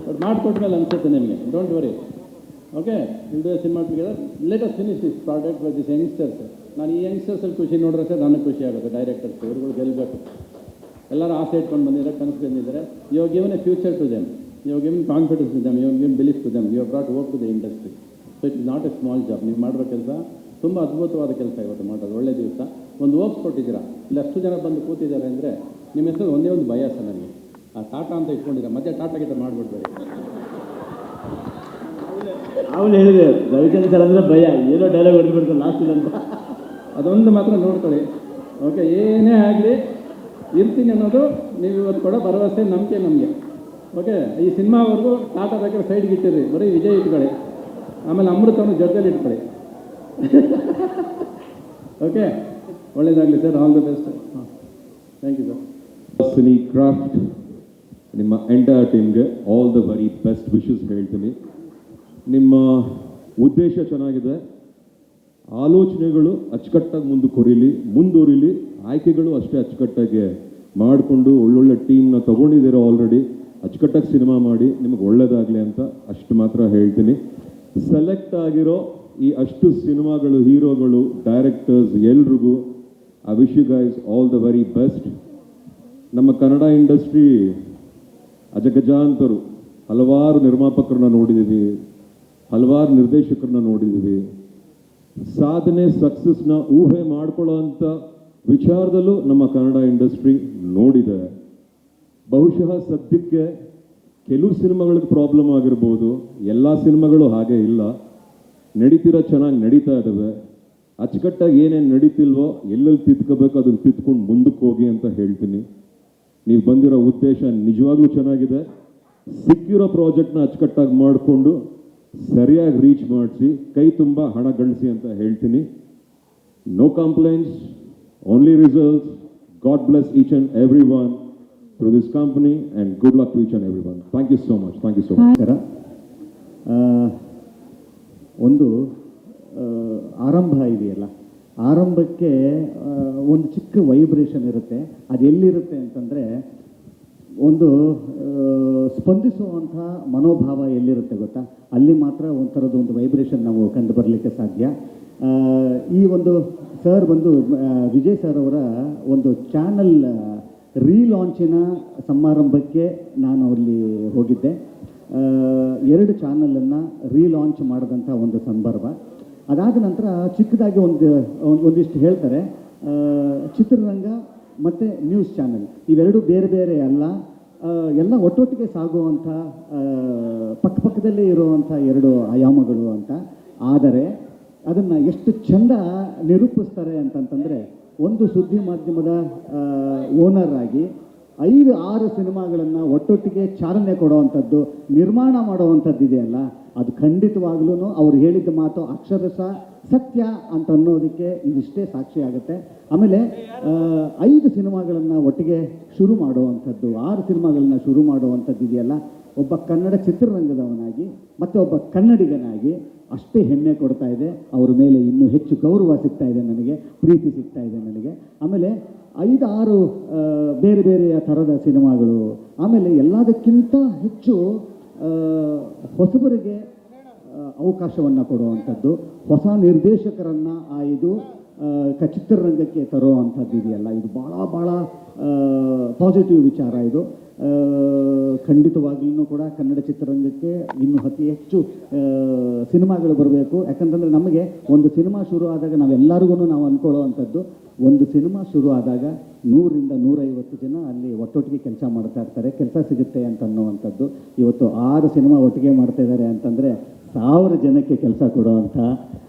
ಬಟ್ ಮಾಡಿಕೊಟ್ಮೇಲೆ ಅನಿಸುತ್ತೆ ನಿಮಗೆ, don't worry. Okay, will do A cinema together. Let us finish this product with this youngsters. ನಾನು ಈ ಯಂಗ್ಸ್ಟರ್ಸಲ್ಲಿ ಖುಷಿ ನೋಡಿದ್ರೆ ಸರ್ ನನಗೆ ಖುಷಿ ಆಗುತ್ತೆ. ಡೈರೆಕ್ಟರ್ಸ್ ಇವ್ರುಗಳು ಗೆಲ್ಲಬೇಕು. ಎಲ್ಲರೂ ಆಸೆ ಇಟ್ಕೊಂಡು ಬಂದಿದ್ದಾರೆ, ಕನಸು ಬಂದಿದ್ದಾರೆ. You have given a future to them, you have given confidence to them, you have given belief to them, you have brought hope to the industry. So it is not a small job. ನೀವು ಮಾಡುವ ಕೆಲಸ ತುಂಬ ಅದ್ಭುತವಾದ ಕೆಲಸ ಇವತ್ತು ಮಾಡೋದು. ಒಳ್ಳೆ ದಿವಸ ಒಂದು ಹೋಪ್ಸ್ ಕೊಟ್ಟಿದ್ದೀರಾ. ಇಲ್ಲಿ ಅಷ್ಟು ಜನ ಬಂದು ಕೂತಿದ್ದಾರೆ ಅಂದರೆ ನಿಮ್ಮ ಹೆಸರು ಒಂದೇ ಒಂದು ಭಯ ಸರ್ ನನಗೆ, ಆ ಟಾಟಾ ಅಂತ ಇಟ್ಕೊಂಡಿದ್ದೀರಾ, ಮತ್ತೆ ಟಾಟಾ ಗೀಟ ಮಾಡಿಬಿಡ್ಬೇಡಿ. ಅವನು ಹೇಳಿದೆ ರವಿಚಂದ್ರ ಸರ್ ಅಂದರೆ ಭಯ, ಏನೋ ಡೈಲಾಗ್ ಹೊಡೆದ್ಬಿಡ್ತಾರೆ ಲಾಸ್ಟಿಗೆ ಅಂತ. ಅದೊಂದು ಮಾತ್ರ ನೋಡ್ಕೊಳ್ಳಿ. ಓಕೆ, ಏನೇ ಆಗಲಿ ಇರ್ತೀನಿ ಅನ್ನೋದು ನೀವು ಇವತ್ತು ಕೊಡೋ ಭರವಸೆ, ನಂಬಿಕೆ ನಮಗೆ. ಓಕೆ, ಈ ಸಿನಿಮಾವರೆಗೂ ಟಾಟಾ ಬೇಕಾದ್ರೆ ಸೈಡ್ಗೆ ಇಟ್ಟಿರಿ, ಬರೀ ವಿಜಯ್ ಇಟ್ಕೊಳ್ಳಿ, ಆಮೇಲೆ ಅಮೃತವನ್ನು ಜೊತೆಲಿ ಇಟ್ಕೊಳ್ಳಿ. ಓಕೆ, ಒಳ್ಳೇದಾಗಲಿ ಸರ್, ಆಲ್ ದ ಬೆಸ್ಟ್. ಹಾಂ, thank you sir. Cine craft ನಿಮ್ಮ ಎಂಟೈರ್ ಟೀಮ್ಗೆ all the very best wishes ಹೇಳ್ತೀನಿ. ನಿಮ್ಮ ಉದ್ದೇಶ ಚೆನ್ನಾಗಿದೆ, ಆಲೋಚನೆಗಳು ಅಚ್ಚುಕಟ್ಟಾಗಿ ಮುಂದುವರಿಲಿ, ಆಯ್ಕೆಗಳು ಅಷ್ಟೇ ಅಚ್ಚುಕಟ್ಟಾಗಿ ಮಾಡಿಕೊಂಡು ಒಳ್ಳೊಳ್ಳೆ ಟೀಮ್ನ ತೊಗೊಂಡಿದ್ದೀರೋ ಆಲ್ರೆಡಿ. ಅಚ್ಚುಕಟ್ಟಾಗಿ ಸಿನಿಮಾ ಮಾಡಿ ನಿಮಗೆ ಒಳ್ಳೇದಾಗಲಿ ಅಂತ ಅಷ್ಟು ಮಾತ್ರ ಹೇಳ್ತೀನಿ. ಸೆಲೆಕ್ಟ್ ಆಗಿರೋ ಈ ಅಷ್ಟು ಸಿನಿಮಾಗಳು, ಹೀರೋಗಳು, ಡೈರೆಕ್ಟರ್ಸ್ ಎಲ್ರಿಗೂ I wish you guys all the very best. ನಮ್ಮ ಕನ್ನಡ ಇಂಡಸ್ಟ್ರಿ ಅಜಗಜಾಂತರು, ಹಲವಾರು ನಿರ್ಮಾಪಕರನ್ನ ನೋಡಿದ್ದೀವಿ, ಹಲವಾರು ನಿರ್ದೇಶಕರನ್ನ ನೋಡಿದ್ದೀವಿ. ಸಾಧನೆ ಸಕ್ಸಸ್ನ ಊಹೆ ಮಾಡ್ಕೊಳ್ಳೋ ಅಂಥ ವಿಚಾರದಲ್ಲೂ ನಮ್ಮ ಕನ್ನಡ ಇಂಡಸ್ಟ್ರಿ ನೋಡಿದೆ. ಬಹುಶಃ ಸದ್ಯಕ್ಕೆ ಕೆಲವು ಸಿನಿಮಾಗಳಿಗೆ ಪ್ರಾಬ್ಲಮ್ ಆಗಿರ್ಬೋದು, ಎಲ್ಲ ಸಿನಿಮಾಗಳು ಹಾಗೆ ಇಲ್ಲ. ಚೆನ್ನಾಗಿ ನಡೀತಾ ಇದ್ದಾವೆ. ಅಚ್ಚುಕಟ್ಟಾಗಿ ಏನೇನು ನಡೀತಿಲ್ವೋ, ಎಲ್ಲೆಲ್ಲಿ ತಿದ್ಕೋಬೇಕು ಅದನ್ನು ತಿದ್ಕೊಂಡು ಮುಂದಕ್ಕೆ ಹೋಗಿ ಅಂತ ಹೇಳ್ತೀನಿ. ನೀವು ಬಂದಿರೋ ಉದ್ದೇಶ ನಿಜವಾಗ್ಲೂ ಚೆನ್ನಾಗಿದೆ. ಸಿಕ್ಕಿರೋ ಪ್ರಾಜೆಕ್ಟ್ನ ಅಚ್ಚುಕಟ್ಟಾಗಿ ಮಾಡಿಕೊಂಡು ಸರಿಯಾಗಿ ರೀಚ್ ಮಾಡಿಸಿ ಕೈ ತುಂಬ ಹಣ ಗಳಿಸಿ ಅಂತ ಹೇಳ್ತೀನಿ. No complaints, only results. God bless each and every one through this company and good luck to each and every one. Thank you so much. Thank you so much. ಒಂದು ಆರಂಭ ಇದೆಯಲ್ಲ, ಆರಂಭಕ್ಕೆ ಒಂದು ಚಿಕ್ಕ ವೈಬ್ರೇಷನ್ ಇರುತ್ತೆ. ಅದು ಎಲ್ಲಿರುತ್ತೆ ಅಂತಂದರೆ, ಒಂದು ಸ್ಪಂದಿಸುವಂಥ ಮನೋಭಾವ ಎಲ್ಲಿರುತ್ತೆ ಗೊತ್ತಾ, ಅಲ್ಲಿ ಮಾತ್ರ ಒಂಥರದ ಒಂದು ವೈಬ್ರೇಷನ್ ನಾವು ಕಂಡು ಬರಲಿಕ್ಕೆ ಸಾಧ್ಯ. ಈ ಒಂದು ಸರ್ ಬಂದು ವಿಜಯ್ ಸರ್ ಅವರ ಒಂದು ಚಾನಲ್ ರೀಲಾಂಚಿನ ಸಮಾರಂಭಕ್ಕೆ ನಾನು ಅಲ್ಲಿ ಹೋಗಿದ್ದೆ. 2 ಚಾನಲನ್ನು ರೀಲಾಂಚ್ ಮಾಡಿದಂಥ ಒಂದು ಸಂದರ್ಭ. ಅದಾದ ನಂತರ ಚಿಕ್ಕದಾಗಿ ಒಂದಿಷ್ಟು ಹೇಳ್ತಾರೆ, ಚಿತ್ರರಂಗ ಮತ್ತು ನ್ಯೂಸ್ ಚಾನಲ್ ಇವೆರಡು ಬೇರೆ ಬೇರೆ ಅಲ್ಲ, ಎಲ್ಲ ಒಟ್ಟೊಟ್ಟಿಗೆ ಸಾಗುವಂಥ ಪಕ್ಕದಲ್ಲೇ ಇರುವಂಥ 2 ಆಯಾಮಗಳು ಅಂತ. ಆದರೆ ಅದನ್ನು ಎಷ್ಟು ಚೆಂದ ನಿರೂಪಿಸ್ತಾರೆ ಅಂತಂತಂದರೆ, ಒಂದು ಸುದ್ದಿ ಮಾಧ್ಯಮದ ಓನರ್ ಆಗಿ 5-6 ಸಿನಿಮಾಗಳನ್ನು ಒಟ್ಟೊಟ್ಟಿಗೆ ಚಾಲನೆ ಕೊಡುವಂಥದ್ದು, ನಿರ್ಮಾಣ ಮಾಡುವಂಥದ್ದು ಇದೆಯಲ್ಲ, ಅದು ಖಂಡಿತವಾಗ್ಲೂ ಅವ್ರು ಹೇಳಿದ ಮಾತು ಅಕ್ಷರಶಃ ಸತ್ಯ ಅಂತ ಅನ್ನೋದಕ್ಕೆ ಇದಿಷ್ಟೇ ಸಾಕ್ಷಿ ಆಗುತ್ತೆ. ಆಮೇಲೆ 5 ಸಿನಿಮಾಗಳನ್ನು ಒಟ್ಟಿಗೆ ಶುರು ಮಾಡುವಂಥದ್ದು, 6 ಸಿನಿಮಾಗಳನ್ನು ಶುರು ಮಾಡುವಂಥದ್ದು ಇದೆಯಲ್ಲ, ಒಬ್ಬ ಕನ್ನಡ ಚಿತ್ರರಂಗದವನಾಗಿ ಮತ್ತು ಒಬ್ಬ ಕನ್ನಡಿಗನಾಗಿ ಅಷ್ಟೇ ಹೆಮ್ಮೆ ಕೊಡ್ತಾ ಇದೆ. ಅವ್ರ ಮೇಲೆ ಇನ್ನೂ ಹೆಚ್ಚು ಗೌರವ ಸಿಗ್ತಾ ಇದೆ ನನಗೆ, ಪ್ರೀತಿ ಸಿಗ್ತಾ ಇದೆ ನನಗೆ. ಆಮೇಲೆ 5-6 ಬೇರೆ ಬೇರೆಯ ಥರದ ಸಿನಿಮಾಗಳು, ಆಮೇಲೆ ಎಲ್ಲದಕ್ಕಿಂತ ಹೆಚ್ಚು ಹೊಸಬರಿಗೆ ಅವಕಾಶವನ್ನು ಕೊಡುವಂಥದ್ದು, ಹೊಸ ನಿರ್ದೇಶಕರನ್ನು ಆಯ್ದು ಚಿತ್ರರಂಗಕ್ಕೆ ತರುವಂಥದ್ದು ಇದೆಯಲ್ಲ, ಇದು ಭಾಳ ಪಾಸಿಟಿವ್ ವಿಚಾರ. ಇದು ಖಂಡಿತವಾಗ್ಲೂ ಕೂಡ ಕನ್ನಡ ಚಿತ್ರರಂಗಕ್ಕೆ ಇನ್ನೂ ಅತಿ ಹೆಚ್ಚು ಸಿನಿಮಾಗಳು ಬರಬೇಕು. ಯಾಕಂತಂದರೆ ನಮಗೆ ಒಂದು ಸಿನಿಮಾ ಶುರು ಆದಾಗ ನಾವೆಲ್ಲರಿಗೂ ನಾವು ಅಂದ್ಕೊಳ್ಳುವಂಥದ್ದು, ಒಂದು ಸಿನಿಮಾ ಶುರು ಆದಾಗ 100ರಿಂದ 150 ಜನ ಅಲ್ಲಿ ಒಟ್ಟೊಟ್ಟಿಗೆ ಕೆಲಸ ಮಾಡ್ತಾ ಇರ್ತಾರೆ, ಕೆಲಸ ಸಿಗುತ್ತೆ ಅಂತ ಅನ್ನುವಂಥದ್ದು. ಇವತ್ತು 6 ಸಿನಿಮಾ ಒಟ್ಟಿಗೆ ಮಾಡ್ತಾ ಇದ್ದಾರೆ ಅಂತಂದರೆ 1000 ಜನಕ್ಕೆ ಕೆಲಸ ಕೊಡುವಂಥ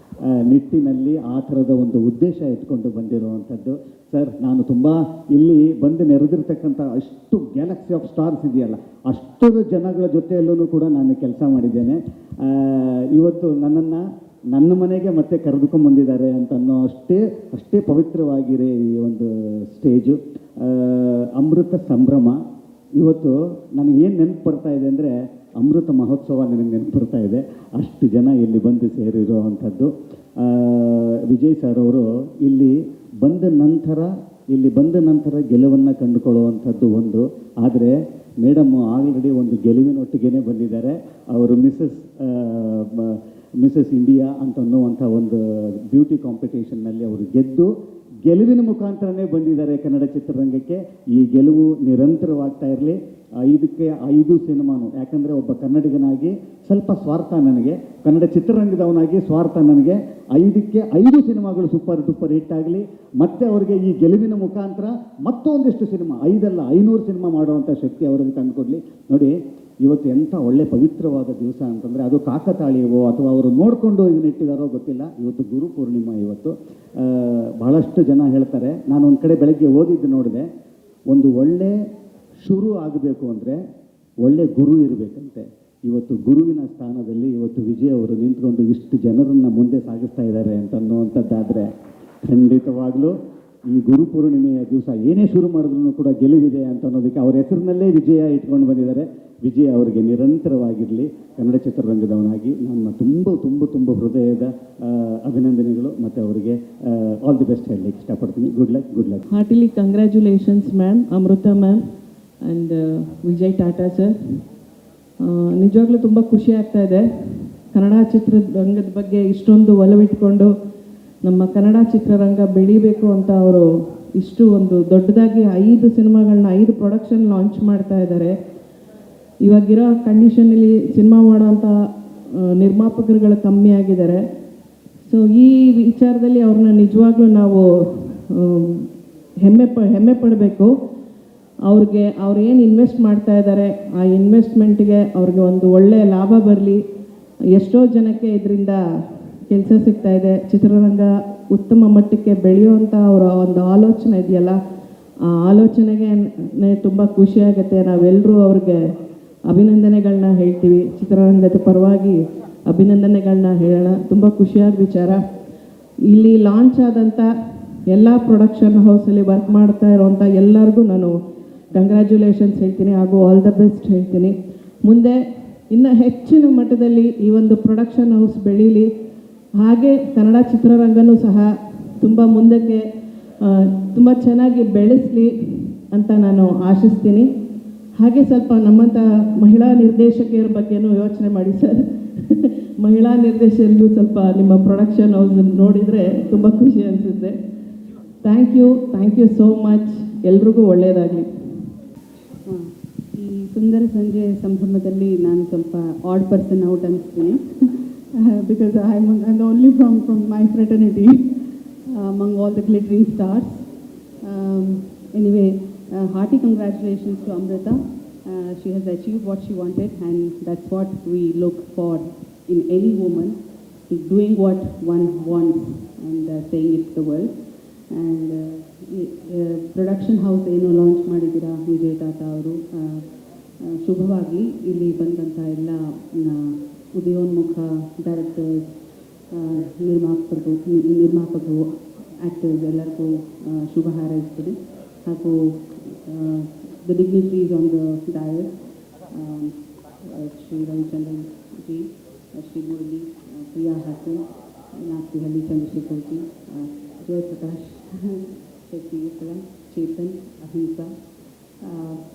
ನಿಟ್ಟಿನಲ್ಲಿ ಆ ಥರದ ಒಂದು ಉದ್ದೇಶ ಇಟ್ಕೊಂಡು ಬಂದಿರುವಂಥದ್ದು. ಸರ್, ನಾನು ತುಂಬ ಇಲ್ಲಿ ಬಂದು ನೆರೆದಿರ್ತಕ್ಕಂಥ ಅಷ್ಟು ಗ್ಯಾಲಕ್ಸಿ ಆಫ್ ಸ್ಟಾರ್ಸ್ ಇದೆಯಲ್ಲ, ಅಷ್ಟು ಜನಗಳ ಜೊತೆಯಲ್ಲೂ ಕೂಡ ನಾನು ಕೆಲಸ ಮಾಡಿದ್ದೇನೆ. ಇವತ್ತು ನನ್ನನ್ನು ನನ್ನ ಮನೆಗೆ ಮತ್ತೆ ಕರೆದುಕೊಂಡ್ಬಂದಿದ್ದಾರೆ ಅಂತ ಅನ್ನೋ ಅಷ್ಟೇ ಪವಿತ್ರವಾಗಿರೋ ಈ ಒಂದು ಸ್ಟೇಜು. ಅಮೃತ ಸಂಭ್ರಮ. ಇವತ್ತು ನನಗೇನು ನೆನಪು ಬರ್ತಾ ಇದೆ ಅಂದರೆ, ಅಮೃತ ಮಹೋತ್ಸವ ನನಗೆ ನೆನಪು ಬರ್ತಾ ಇದೆ. ಅಷ್ಟು ಜನ ಇಲ್ಲಿ ಬಂದು ಸೇರಿರೋ ಅಂಥದ್ದು. ವಿಜಯ್ ಸರ್ ಅವರು ಇಲ್ಲಿ ಬಂದ ನಂತರ ಗೆಲುವನ್ನು ಕಂಡುಕೊಳ್ಳುವಂಥದ್ದು ಒಂದು. ಆದರೆ ಮೇಡಮ್ ಆಲ್ರೆಡಿ ಒಂದು ಗೆಲುವಿನೊಟ್ಟಿಗೆ ಬಂದಿದ್ದಾರೆ. ಅವರು ಮಿಸಸ್ ಇಂಡಿಯಾ ಅಂತನ್ನುವಂಥ ಒಂದು ಬ್ಯೂಟಿ ಕಾಂಪಿಟೇಷನ್ನಲ್ಲಿ ಅವರು ಗೆಲುವಿನ ಮುಖಾಂತರನೇ ಬಂದಿದ್ದಾರೆ ಕನ್ನಡ ಚಿತ್ರರಂಗಕ್ಕೆ. ಈ ಗೆಲುವು ನಿರಂತರವಾಗ್ತಾ ಇರಲಿ. 5ಕ್ಕೆ 5 ಸಿನಿಮಾನು, ಯಾಕಂದರೆ ಒಬ್ಬ ಕನ್ನಡಿಗನಾಗಿ ಸ್ವಲ್ಪ ಸ್ವಾರ್ಥ ನನಗೆ, ಕನ್ನಡ ಚಿತ್ರರಂಗದವನಾಗಿ ಸ್ವಾರ್ಥ ನನಗೆ. 5ಕ್ಕೆ 5 ಸಿನಿಮಾಗಳು ಸೂಪರ್ ಡೂಪರ್ ಹಿಟ್ ಆಗಲಿ. ಮತ್ತು ಅವರಿಗೆ ಈ ಗೆಲುವಿನ ಮುಖಾಂತರ ಮತ್ತೊಂದಿಷ್ಟು ಸಿನಿಮಾ, 5 ಅಲ್ಲ 500 ಸಿನಿಮಾ ಮಾಡುವಂಥ ಶಕ್ತಿ ಅವರಿಗೆ ತಂದುಕೊಡ್ಲಿ. ನೋಡಿ, ಇವತ್ತು ಎಂಥ ಒಳ್ಳೆ ಪವಿತ್ರವಾದ ದಿವಸ ಅಂತಂದರೆ ಅದು ಕಾಕತಾಳೀಯವೋ ಅಥವಾ ಅವರು ನೋಡಿಕೊಂಡು ಇದನ್ನ ಇಟ್ಟಿದ್ದಾರೋ ಗೊತ್ತಿಲ್ಲ. ಇವತ್ತು ಗುರು ಪೂರ್ಣಿಮಾ. ಇವತ್ತು ಬಹಳಷ್ಟು ಜನ ಹೇಳ್ತಾರೆ, ನಾನು ಒಂದು ಕಡೆ ಬೆಳಗ್ಗೆ ಓದಿದ್ದು ನೋಡಿದೆ, ಒಂದು ಒಳ್ಳೆ ಶುರು ಆಗಬೇಕು ಅಂದರೆ ಒಳ್ಳೆ ಗುರು ಇರಬೇಕಂತೆ. ಇವತ್ತು ಗುರುವಿನ ಸ್ಥಾನದಲ್ಲಿ ಇವತ್ತು ವಿಜಯ್ ಅವರು ನಿಂತ್ಕೊಂಡು ಇಷ್ಟು ಜನರನ್ನು ಮುಂದೆ ಸಾಗಿಸ್ತಾ ಇದ್ದಾರೆ ಅಂತನ್ನುವಂಥದ್ದಾದರೆ ಖಂಡಿತವಾಗ್ಲೂ ಈ ಗುರು ಪೂರ್ಣಿಮೆಯ ದಿವಸ ಏನೇ ಶುರು ಮಾಡಿದ್ರು ಕೂಡ ಗೆಲುವಿದೆ ಅಂತ ಅನ್ನೋದಕ್ಕೆ ಅವ್ರ ಹೆಸರಿನಲ್ಲೇ ವಿಜಯ ಇಟ್ಕೊಂಡು ಬಂದಿದ್ದಾರೆ. ವಿಜಯ್ ಅವರಿಗೆ ನಿರಂತರವಾಗಿರಲಿ. ಕನ್ನಡ ಚಿತ್ರರಂಗದವನಾಗಿ ನನ್ನ ತುಂಬ ಹೃದಯದ ಅಭಿನಂದನೆಗಳು ಮತ್ತು ಅವರಿಗೆ ಆಲ್ ದಿ ಬೆಸ್ಟ್ ಹೇಳಲಿಕ್ಕೆ ಇಷ್ಟಪಡ್ತೀನಿ. Good luck. Heartily congratulations, ma'am, Amrita ma'am and Vijay Tata sir. ನಿಜವಾಗ್ಲೂ ತುಂಬ ಖುಷಿ ಆಗ್ತಾ ಇದೆ. ಕನ್ನಡ ಚಿತ್ರರಂಗದ ಬಗ್ಗೆ ಇಷ್ಟೊಂದು ಒಲವಿಟ್ಕೊಂಡು ನಮ್ಮ ಕನ್ನಡ ಚಿತ್ರರಂಗ ಬೆಳಿಬೇಕು ಅಂತ ಅವರು ಇಷ್ಟು ಒಂದು ದೊಡ್ಡದಾಗಿ 5 ಸಿನಿಮಾಗಳನ್ನ 5 ಪ್ರೊಡಕ್ಷನ್ ಲಾಂಚ್ ಮಾಡ್ತಾ ಇದ್ದಾರೆ. ಇವಾಗಿರೋ ಕಂಡೀಷನಲ್ಲಿ ಸಿನಿಮಾ ಮಾಡೋಂಥ ನಿರ್ಮಾಪಕರುಗಳು ಕಮ್ಮಿ ಆಗಿದ್ದಾರೆ. ಸೊ ಈ ವಿಚಾರದಲ್ಲಿ ಅವ್ರನ್ನ ನಿಜವಾಗ್ಲೂ ನಾವು ಹೆಮ್ಮೆ ಪಡಬೇಕು. ಅವ್ರಿಗೆ ಅವ್ರು ಏನು ಇನ್ವೆಸ್ಟ್ ಮಾಡ್ತಾ ಇದ್ದಾರೆ ಆ ಇನ್ವೆಸ್ಟ್ಮೆಂಟ್ಗೆ ಅವ್ರಿಗೆ ಒಂದು ಒಳ್ಳೆಯ ಲಾಭ ಬರಲಿ. ಎಷ್ಟೋ ಜನಕ್ಕೆ ಇದರಿಂದ ಕೆಲಸ ಸಿಗ್ತಾ ಇದೆ. ಚಿತ್ರರಂಗ ಉತ್ತಮ ಮಟ್ಟಕ್ಕೆ ಬೆಳೆಯುವಂಥ ಅವರ ಒಂದು ಆಲೋಚನೆ ಇದೆಯಲ್ಲ, ಆ ಆಲೋಚನೆಗೆ ತುಂಬ ಖುಷಿಯಾಗುತ್ತೆ. ನಾವೆಲ್ಲರೂ ಅವ್ರಿಗೆ ಅಭಿನಂದನೆಗಳನ್ನ ಹೇಳ್ತೀವಿ. ಚಿತ್ರರಂಗದ ಪರವಾಗಿ ಅಭಿನಂದನೆಗಳನ್ನ ಹೇಳೋಣ. ತುಂಬ ಖುಷಿಯಾದ ವಿಚಾರ. ಇಲ್ಲಿ ಲಾಂಚ್ ಆದಂಥ ಎಲ್ಲ ಪ್ರೊಡಕ್ಷನ್ ಹೌಸಲ್ಲಿ ವರ್ಕ್ ಮಾಡ್ತಾ ಇರೋವಂಥ ಎಲ್ಲರಿಗೂ ನಾನು ಕಂಗ್ರ್ಯಾಚುಲೇಷನ್ಸ್ ಹೇಳ್ತೀನಿ ಹಾಗೂ ಆಲ್ ದ ಬೆಸ್ಟ್ ಹೇಳ್ತೀನಿ. ಮುಂದೆ ಇನ್ನು ಹೆಚ್ಚಿನ ಮಟ್ಟದಲ್ಲಿ ಈ ಒಂದು ಪ್ರೊಡಕ್ಷನ್ ಹೌಸ್ ಬೆಳೀಲಿ. ಹಾಗೆ ಕನ್ನಡ ಚಿತ್ರರಂಗನೂ ಸಹ ತುಂಬ ಮುಂದಕ್ಕೆ ತುಂಬ ಚೆನ್ನಾಗಿ ಬೆಳೆಸಲಿ ಅಂತ ನಾನು ಆಶಿಸ್ತೀನಿ. ಹಾಗೆ ಸ್ವಲ್ಪ ನಮ್ಮಂಥ ಮಹಿಳಾ ನಿರ್ದೇಶಕಿಯರ ಬಗ್ಗೆನೂ ಯೋಚನೆ ಮಾಡಿ ಸರ್. ಮಹಿಳಾ ನಿರ್ದೇಶಕರಿಗೂ ಸ್ವಲ್ಪ ನಿಮ್ಮ ಪ್ರೊಡಕ್ಷನ್ ಹೌಸ್ ನೋಡಿದರೆ ತುಂಬ ಖುಷಿ ಅನಿಸುತ್ತೆ. Thank you so much. ಎಲ್ರಿಗೂ ಒಳ್ಳೆಯದಾಗಲಿ. ಈ ಸುಂದರ ಸಂಜೆ ಸಂಭ್ರಮದಲ್ಲಿ ನಾನು ಸ್ವಲ್ಪ ಆಡ್ ಪರ್ಸನ್ ಔಟ್ ಅನಿಸ್ತೀನಿ. Because I am only from my fraternity among all the glittering stars. Anyway, hearty congratulations to Amrita. She has achieved what she wanted, and that's what we look for in any woman, doing what one wants and saying it to the world. And production house ಏನು launch ಮಾಡಿದ್ದೀರಾ ವಿಜಯ್ ಟಾಟಾ ಅವರು, ಶುಭವಾಗಿ ಇಲ್ಲಿ ಬಂದಂಥ ಎಲ್ಲ ಉದಯೋನ್ಮುಖ directors, ನಿರ್ಮಾಪಕರು, actors ಎಲ್ಲರಿಗೂ ಶುಭ ಹಾರೈಸ್ತೀನಿ. ಹಾಗೂ the dignitaries on the dais, Shri Ravichandran ji, Shri Murali, Priya Hassan, Nagathihalli Chandrashekar ji, Jayaprakash Shetty, Chetan, Ahimsa,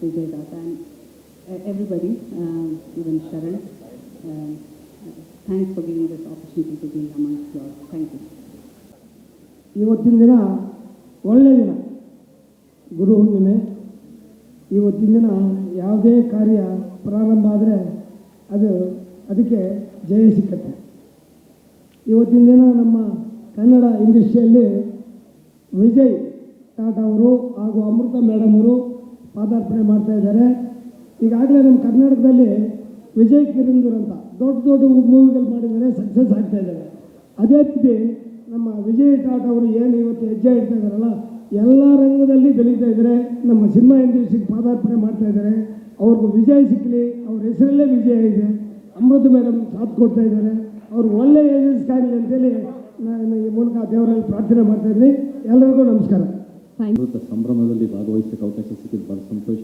Vijay Data, and everybody, even Sharan. Thanks for giving this opportunity to be amongst you all. Thank you. ಇವತ್ತಿನ ದಿನ ಒಳ್ಳೆಯ ದಿನ, ಗುರು ಹುಣ್ಣಿಮೆ. ಇವತ್ತಿನ ದಿನ ಯಾವುದೇ ಕಾರ್ಯ ಪ್ರಾರಂಭ ಆದರೆ ಅದಕ್ಕೆ ಜಯ ಸಿಕ್ಕತ್ತೆ. ಇವತ್ತಿನ ದಿನ ನಮ್ಮ ಕನ್ನಡ ಇಂಡಸ್ಟ್ರಿಯಲ್ಲಿ ವಿಜಯ್ ಟಾಟಾ ಅವರು ಹಾಗೂ ಅಮೃತ ಮೇಡಮ್ ಅವರು ಪಾದಾರ್ಪಣೆ ಮಾಡ್ತಾ ಇದ್ದಾರೆ. ಈಗಾಗಲೇ ನಮ್ಮ ಕರ್ನಾಟಕದಲ್ಲಿ ವಿಜಯ್ ಕಿರಂದೂರ್ ಅಂತ ದೊಡ್ಡ ಮೂವಿಗಳು ಮಾಡಿದ್ದಾರೆ, ಸಕ್ಸಸ್ ಆಗ್ತಾ ಇದ್ದಾರೆ. ಅದೇ ರೀತಿ ನಮ್ಮ ವಿಜಯ್ ಟಾಟಾ ಅವರು ಏನು ಇವತ್ತು ಹೆಜ್ಜೆ ಇಡ್ತಾ ಇದ್ದಾರಲ್ಲ, ಎಲ್ಲ ರಂಗದಲ್ಲಿ ಬೆಳೀತಾ ಇದ್ದಾರೆ. ನಮ್ಮ ಸಿನಿಮಾ ಇಂಡಸ್ಟ್ರಿಗೆ ಪಾದಾರ್ಪಣೆ ಮಾಡ್ತಾ ಇದ್ದಾರೆ. ಅವ್ರಿಗೂ ವಿಜಯ ಸಿಕ್ಕಲಿ, ಅವ್ರ ಹೆಸರಲ್ಲೇ ವಿಜಯ ಇದೆ. ಅಮೃತ ಮೇಡಮ್ ಸಾಥ್ ಕೊಡ್ತಾ ಇದ್ದಾರೆ. ಅವ್ರು ಒಳ್ಳೆಯ ಯಶಸ್ಸು ಕಾಣಲಿ ಅಂತೇಳಿ ನಾನು ಈ ಮೂಲಕ ದೇವರಲ್ಲಿ ಪ್ರಾರ್ಥನೆ ಮಾಡ್ತಾ ಇದ್ದೀನಿ. ಎಲ್ಲರಿಗೂ ನಮಸ್ಕಾರ. ಅಮೃತ ಸಂಭ್ರಮದಲ್ಲಿ ಭಾಗವಹಿಸೋಕ್ಕೆ ಅವಕಾಶ ಸಿಕ್ಕಿದ್ದು ಭಾಳ ಸಂತೋಷ.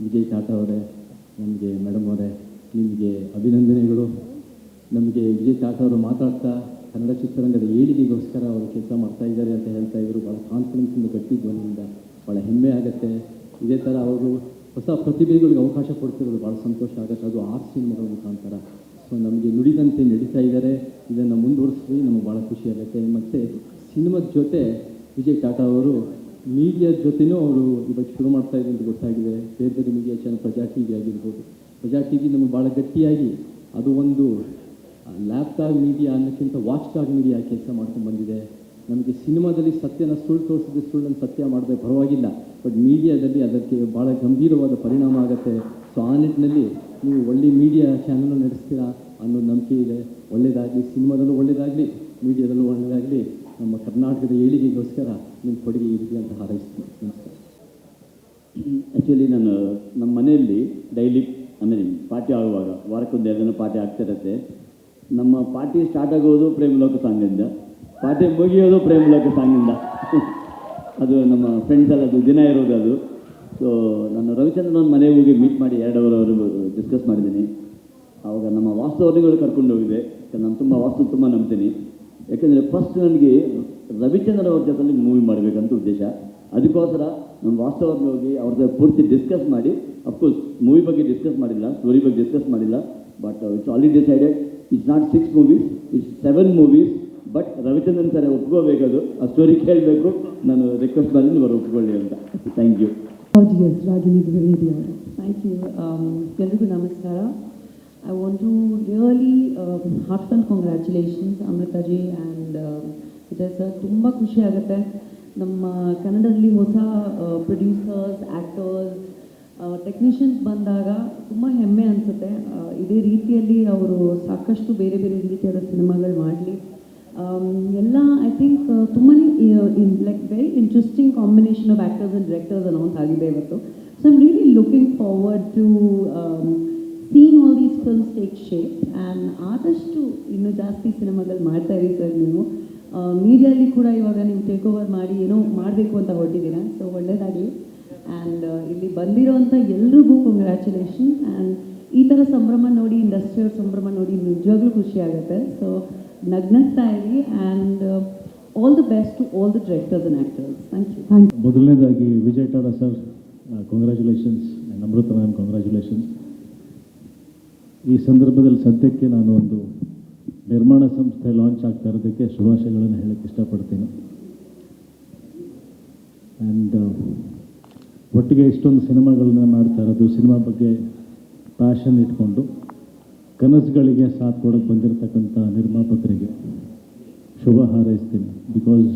ವಿಜಯ್ ಟಾಟಾ ಅವರೇ, ನಮಗೆ ಮೇಡಮ್ ಅವರೇ, ನಿಮಗೆ ಅಭಿನಂದನೆಗಳು. ನಮಗೆ ವಿಜಯ್ ಟಾಟಾ ಅವರು ಮಾತಾಡ್ತಾ ಕನ್ನಡ ಚಿತ್ರರಂಗದ ಏಳಿಗೆಗೋಸ್ಕರ ಅವರು ಕೆಲಸ ಮಾಡ್ತಾ ಇದ್ದಾರೆ ಅಂತ ಹೇಳ್ತಾ ಇದ್ರು. ಭಾಳ ಕಾನ್ಫಿಡೆನ್ಸಿಂದ ಗಟ್ಟಿ ಧ್ವನಿಯಿಂದ ಭಾಳ ಹೆಮ್ಮೆ ಆಗುತ್ತೆ. ಇದೇ ಥರ ಅವರು ಹೊಸ ಪ್ರತಿಭೆಗಳಿಗೆ ಅವಕಾಶ ಕೊಡ್ತಿರೋದು ಭಾಳ ಸಂತೋಷ ಆಗುತ್ತೆ. ಅದು 6 ಸಿನಿಮಾಗಳ ಮುಖಾಂತರ. ಸೊ ನಮಗೆ ನುಡಿದಂತೆ ನಡೀತಾ ಇದ್ದಾರೆ. ಇದನ್ನು ಮುಂದುವರಿಸಿದ್ವಿ ನಮಗೆ ಭಾಳ ಖುಷಿ ಆಗುತ್ತೆ. ಮತ್ತು ಸಿನಿಮಾದ ಜೊತೆ ವಿಜಯ್ ಟಾಟಾ ಅವರು ಮೀಡಿಯಾದ ಜೊತೆನೂ ಅವರು ಇವಾಗ ಶುರು ಮಾಡ್ತಾ ಇದ್ದಾರೆ ಅಂತ ಗೊತ್ತಾಗಿದೆ. ಬೇರೆ ಬೇರೆ media channel Praja T V ಆಗಿರ್ಬೋದು. ಪ್ರಜಾ ಟಿ ವಿ ನಮಗೆ ಭಾಳ ಗಟ್ಟಿಯಾಗಿ ಅದು ಒಂದು ಲ್ಯಾಪ್ಟಾಪ್ ಮೀಡಿಯಾ ಅನ್ನೋಕ್ಕಿಂತ ವಾಚ್ ಟಾಗ್ ಮೀಡಿಯಾ ಕೆಲಸ ಮಾಡ್ಕೊಂಡು ಬಂದಿದೆ. ನಮಗೆ ಸಿನಿಮಾದಲ್ಲಿ ಸತ್ಯನ ಸುಳ್ಳು ತೋರಿಸಿದ್ರೆ ಸುಳ್ಳನ್ನು ಸತ್ಯ ಮಾಡಿದ್ರೆ ಪರವಾಗಿಲ್ಲ, ಬಟ್ ಮೀಡಿಯಾದಲ್ಲಿ ಅದಕ್ಕೆ ಭಾಳ ಗಂಭೀರವಾದ ಪರಿಣಾಮ ಆಗುತ್ತೆ. ಸೊ ಆ ನಿಟ್ಟಿನಲ್ಲಿ ನೀವು ಒಳ್ಳೆ ಮೀಡಿಯಾ ಚಾನಲ್ ನಡೆಸ್ತೀರಾ ಅನ್ನೋ ನಂಬಿಕೆ ಇದೆ. ಒಳ್ಳೆಯದಾಗಲಿ, ಸಿನಿಮಾದಲ್ಲೂ ಒಳ್ಳೆಯದಾಗಲಿ, ಮೀಡಿಯಾದಲ್ಲೂ ಒಳ್ಳೆಯದಾಗಲಿ. ನಮ್ಮ ಕರ್ನಾಟಕದ ಏಳಿಗೆಗೋಸ್ಕರ ನಿಮ್ಮ ಕೊಡುಗೆ ಇರಲಿ ಅಂತ ಹಾರೈಸ್ತೀನಿ. ನಮಸ್ಕಾರ. ಆ್ಯಕ್ಚುಲಿ ನಾನು ನಮ್ಮ ಮನೆಯಲ್ಲಿ ಡೈಲಿ ಪಾರ್ಟಿ ಆಗುವಾಗ ವಾರಕ್ಕೊಂದು 2 ದಿನ ಪಾರ್ಟಿ ಆಗ್ತಿರತ್ತೆ. ನಮ್ಮ ಪಾರ್ಟಿ ಸ್ಟಾರ್ಟ್ ಆಗೋದು ಪ್ರೇಮಲೋಕ ಸಾಂಗಿಂದ, ಪಾರ್ಟಿ ಮುಗಿಯೋದು ಪ್ರೇಮಲೋಕ ಸಾಂಗಿಂದ. ಅದು ನಮ್ಮ ಫ್ರೆಂಡ್ಸ್ ಎಲ್ಲ ಅದು ದಿನ ಇರೋದು ಅದು. ಸೊ ನಾನು ರವಿಚಂದ್ರನ್ ಮನೆಗೆ ಹೋಗಿ ಮೀಟ್ ಮಾಡಿ 2 ಅವರ್ವರೆಗೂ ಡಿಸ್ಕಸ್ ಮಾಡಿದ್ದೀನಿ. ಆವಾಗ ನಮ್ಮ ವಾಸ್ತು ಅವ್ರಿಗಳು ಕರ್ಕೊಂಡು ಹೋಗಿದೆ. ನಾನು ತುಂಬ ವಾಸ್ತು ತುಂಬ ನಂಬ್ತೀನಿ. ಯಾಕೆಂದರೆ ಫಸ್ಟ್ ನನಗೆ ರವಿಚಂದ್ರನ್ ಅವ್ರ ಜೊತೆಲಿ ಮೂವಿ ಮಾಡಬೇಕಂತ ಉದ್ದೇಶ. ಅದಕ್ಕೋಸ್ಕರ ನಮ್ಮ ವಾಸ್ತು ಅವ್ರಿಗೆ ಹೋಗಿ ಅವ್ರದ್ದು ಪೂರ್ತಿ ಡಿಸ್ಕಸ್ ಮಾಡಿ, ಅಫ್ಕೋರ್ಸ್ ಮೂವಿ ಬಗ್ಗೆ ಡಿಸ್ಕಸ್ ಮಾಡಿಲ್ಲ, ಸ್ಟೋರಿ ಬಗ್ಗೆ ಡಿಸ್ಕಸ್ ಮಾಡಿಲ್ಲ, but it's already decided. It's not 6 movies, it's 7 movies. But Ravichandran sir ಒಪ್ಕೋಬೇಕದು, ಆ ಸ್ಟೋರಿ ಕೇಳಬೇಕು. ನಾನು ರಿಕ್ವೆಸ್ಟ್ ಮಾಡಿ ನೀವು ಒಪ್ಕೊಳ್ಳಿ ಅಂತ. Thank you. ರಾಗಿಣಿ ದ್ವಿವೇದಿ ಅವರು. Thank you. ಎಲ್ರಿಗೂ ನಮಸ್ಕಾರ. I want to really heartfelt congratulations Amrita ji and Vijay sir. ತುಂಬ ಖುಷಿ ಆಗುತ್ತೆ. ನಮ್ಮ ಕನ್ನಡದಲ್ಲಿ ಹೊಸ ಪ್ರೊಡ್ಯೂಸರ್ಸ್, ಆ್ಯಕ್ಟರ್ಸ್, ಟೆಕ್ನಿಷಿಯನ್ಸ್ ಬಂದಾಗ ತುಂಬ ಹೆಮ್ಮೆ ಅನಿಸುತ್ತೆ. ಇದೇ ರೀತಿಯಲ್ಲಿ ಅವರು ಸಾಕಷ್ಟು ಬೇರೆ ಬೇರೆ ರೀತಿಯಾದ ಸಿನಿಮಾಗಳು ಮಾಡಲಿ. ಎಲ್ಲ ಐ ಥಿಂಕ್ ತುಂಬಾ like very interesting combination of actors and directors announce ಆಗಿದೆ ಇವತ್ತು. So I am really looking forward to seeing all these films take shape and ಆದಷ್ಟು ಇನ್ನೂ ಜಾಸ್ತಿ ಸಿನಿಮಾಗಳು ಮಾಡ್ತಾ ಇರಿ ಸರ್. ನೀವು ಮೀಡಿಯಲ್ಲಿ ಕೂಡ ಇವಾಗ ನೀವು ಟೇಕ್ ಓವರ್ ಮಾಡಿ ಏನೋ ಮಾಡಬೇಕು ಅಂತ ಹೊರಟಿದ್ದೀರಾ. ಸೊ ಒಳ್ಳೆಯದಾಗಲಿ. ಆ್ಯಂಡ್ ಇಲ್ಲಿ ಬಂದಿರೋವಂಥ ಎಲ್ರಿಗೂ ಕಂಗ್ರ್ಯಾಚುಲೇಷನ್ಸ್. ಆ್ಯಂಡ್ ಈ ಥರ ಸಂಭ್ರಮ ನೋಡಿ, ಇಂಡಸ್ಟ್ರಿಯಲ್ ಸಂಭ್ರಮ ನೋಡಿ ನಿಜವಾಗ್ಲೂ ಖುಷಿ ಆಗುತ್ತೆ. ಸೊ ನಗ್ನಗ್ತಾ ಇರಿ. And all the best to all the directors and actors. Thank you. ಮೊದಲನೇದಾಗಿ Vijay Tata sir congratulations, Amrita ma'am congratulations. ಈ ಸಂದರ್ಭದಲ್ಲಿ ಸದ್ಯಕ್ಕೆ ನಾನು ಒಂದು ನಿರ್ಮಾಣ ಸಂಸ್ಥೆ ಲಾಂಚ್ ಆಗ್ತಾ ಇರೋದಕ್ಕೆ ಶುಭಾಶಯಗಳನ್ನು ಹೇಳಕ್ಕೆ ಇಷ್ಟಪಡ್ತೀನಿ. ಆ್ಯಂಡ್ ಒಟ್ಟಿಗೆ ಇಷ್ಟೊಂದು ಸಿನಿಮಾಗಳನ್ನ ಮಾಡ್ತಾ ಇರೋದು, ಸಿನಿಮಾ ಬಗ್ಗೆ ಪ್ಯಾಷನ್ ಇಟ್ಕೊಂಡು ಕನಸುಗಳಿಗೆ ಸಾಥ್ ಕೊಡೋಕ್ಕೆ ಬಂದಿರತಕ್ಕಂಥ ನಿರ್ಮಾಪಕರಿಗೆ ಶುಭ ಹಾರೈಸ್ತೀನಿ. ಬಿಕಾಸ್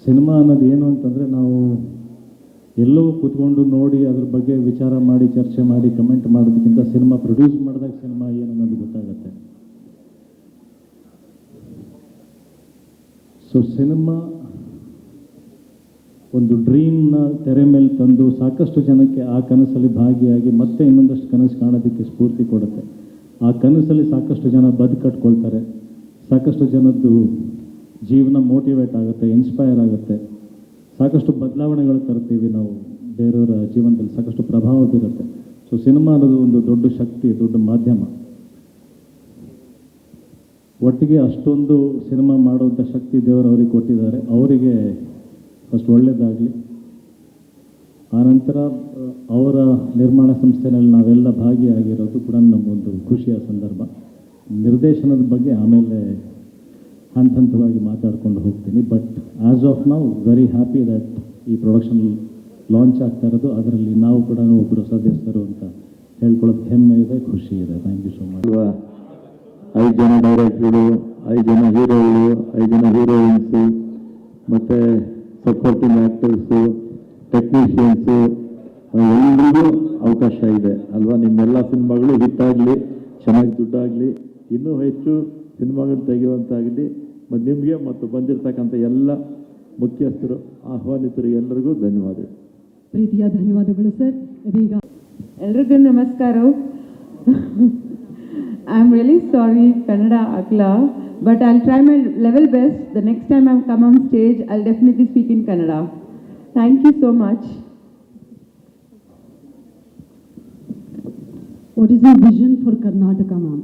ಸಿನಿಮಾ ಅನ್ನೋದು ಏನು ಅಂತಂದರೆ ನಾವು ಎಲ್ಲೋ ಕೂತ್ಕೊಂಡು ನೋಡಿ ಅದ್ರ ಬಗ್ಗೆ ವಿಚಾರ ಮಾಡಿ, ಚರ್ಚೆ ಮಾಡಿ, ಕಮೆಂಟ್ ಮಾಡೋದಕ್ಕಿಂತ ಸಿನಿಮಾ ಪ್ರೊಡ್ಯೂಸ್ ಮಾಡಿದಾಗ ಸಿನಿಮಾ ಏನು ಅನ್ನೋದು ಗೊತ್ತಾಗುತ್ತೆ. ಸೊ ಸಿನಿಮಾ ಒಂದು ಡ್ರೀಮ್ನ ತೆರೆ ಮೇಲೆ ತಂದು ಸಾಕಷ್ಟು ಜನಕ್ಕೆ ಆ ಕನಸಲ್ಲಿ ಭಾಗಿಯಾಗಿ ಮತ್ತೆ ಇನ್ನೊಂದಷ್ಟು ಕನಸು ಕಾಣೋದಕ್ಕೆ ಸ್ಫೂರ್ತಿ ಕೊಡುತ್ತೆ. ಆ ಕನಸಲ್ಲಿ ಸಾಕಷ್ಟು ಜನ ಕಟ್ಕೊಳ್ತಾರೆ, ಸಾಕಷ್ಟು ಜನದ್ದು ಜೀವನ ಮೋಟಿವೇಟ್ ಆಗುತ್ತೆ, ಇನ್ಸ್ಪೈರ್ ಆಗುತ್ತೆ, ಸಾಕಷ್ಟು ಬದಲಾವಣೆಗಳು ತರ್ತೀವಿ ನಾವು, ಬೇರೆಯವರ ಜೀವನದಲ್ಲಿ ಸಾಕಷ್ಟು ಪ್ರಭಾವ ಬೀರುತ್ತೆ. ಸೊ ಸಿನಿಮಾ ಅನ್ನೋದು ಒಂದು ದೊಡ್ಡ ಶಕ್ತಿ, ದೊಡ್ಡ ಮಾಧ್ಯಮ. ಒಟ್ಟಿಗೆ ಅಷ್ಟೊಂದು ಸಿನಿಮಾ ಮಾಡುವಂಥ ಶಕ್ತಿ ದೇವರು ಅವರಿಗೆ ಕೊಟ್ಟಿದ್ದಾರೆ. ಅವರಿಗೆ ಫಸ್ಟ್ ಒಳ್ಳೆಯದಾಗಲಿ. ಆನಂತರ ಅವರ ನಿರ್ಮಾಣ ಸಂಸ್ಥೆಯಲ್ಲಿ ನಾವೆಲ್ಲ ಭಾಗಿಯಾಗಿರೋದು ಕೂಡ ನಮಗೊಂದು ಖುಷಿಯ ಸಂದರ್ಭ. ನಿರ್ದೇಶನದ ಬಗ್ಗೆ ಆಮೇಲೆ ಹಂತವಾಗಿ ಮಾತಾಡ್ಕೊಂಡು ಹೋಗ್ತೀನಿ. ಬಟ್ ಆ್ಯಸ್ ಆಫ್ ನಾವು ವೆರಿ ಹ್ಯಾಪಿ ದ್ಯಾಟ್ ಈ ಪ್ರೊಡಕ್ಷನ್ ಲಾಂಚ್ ಆಗ್ತಾ ಇರೋದು, ಅದರಲ್ಲಿ ನಾವು ಕೂಡ ಒಬ್ಬರು ಸದಸ್ಯರು ಅಂತ ಹೇಳ್ಕೊಳ್ಳೋದು ಹೆಮ್ಮೆ ಇದೆ, ಖುಷಿ ಇದೆ. Thank you so much. 5 ಜನ ಡೈರೆಕ್ಟ್ರು, 5 ಜನ ಹೀರೋಗಳು, 5 ಜನ ಹೀರೋಯಿನ್ಸು, ಮತ್ತು ಸಪೋರ್ಟಿಂಗ್ ಆ್ಯಕ್ಟರ್ಸು, ಟೆಕ್ನಿಷಿಯನ್ಸು, ಎಲ್ರಿಗೂ ಅವಕಾಶ ಇದೆ ಅಲ್ವಾ? ನಿಮ್ಮೆಲ್ಲ ಸಿನಿಮಾಗಳು ಹಿಟ್ಟಾಗಲಿ, ಚೆನ್ನಾಗಿ ದುಡ್ಡಾಗಲಿ, ಇನ್ನೂ ಹೆಚ್ಚು ಸಿನಿಮಾಗಳು ತೆಗೆಯುವಂತಾಗಲಿ. ಮತ್ತು ನಿಮಗೆ ಮತ್ತು ಬಂದಿರತಕ್ಕಂಥ ಎಲ್ಲ ಮುಖ್ಯಸ್ಥರು, ಆಹ್ವಾನಿತರು ಎಲ್ಲರಿಗೂ ಧನ್ಯವಾದ. ಪ್ರೀತಿಯ ಧನ್ಯವಾದಗಳು ಸರ್. ಇದೀಗ ಎಲ್ರಿಗೂ ನಮಸ್ಕಾರ. I am really sorry Kannada ಆಗಲ್ಲ, but I will try my level best. The next time I come on stage I will definitely speak in Kannada. Thank you so much. What is your vision for Karnataka ma'am?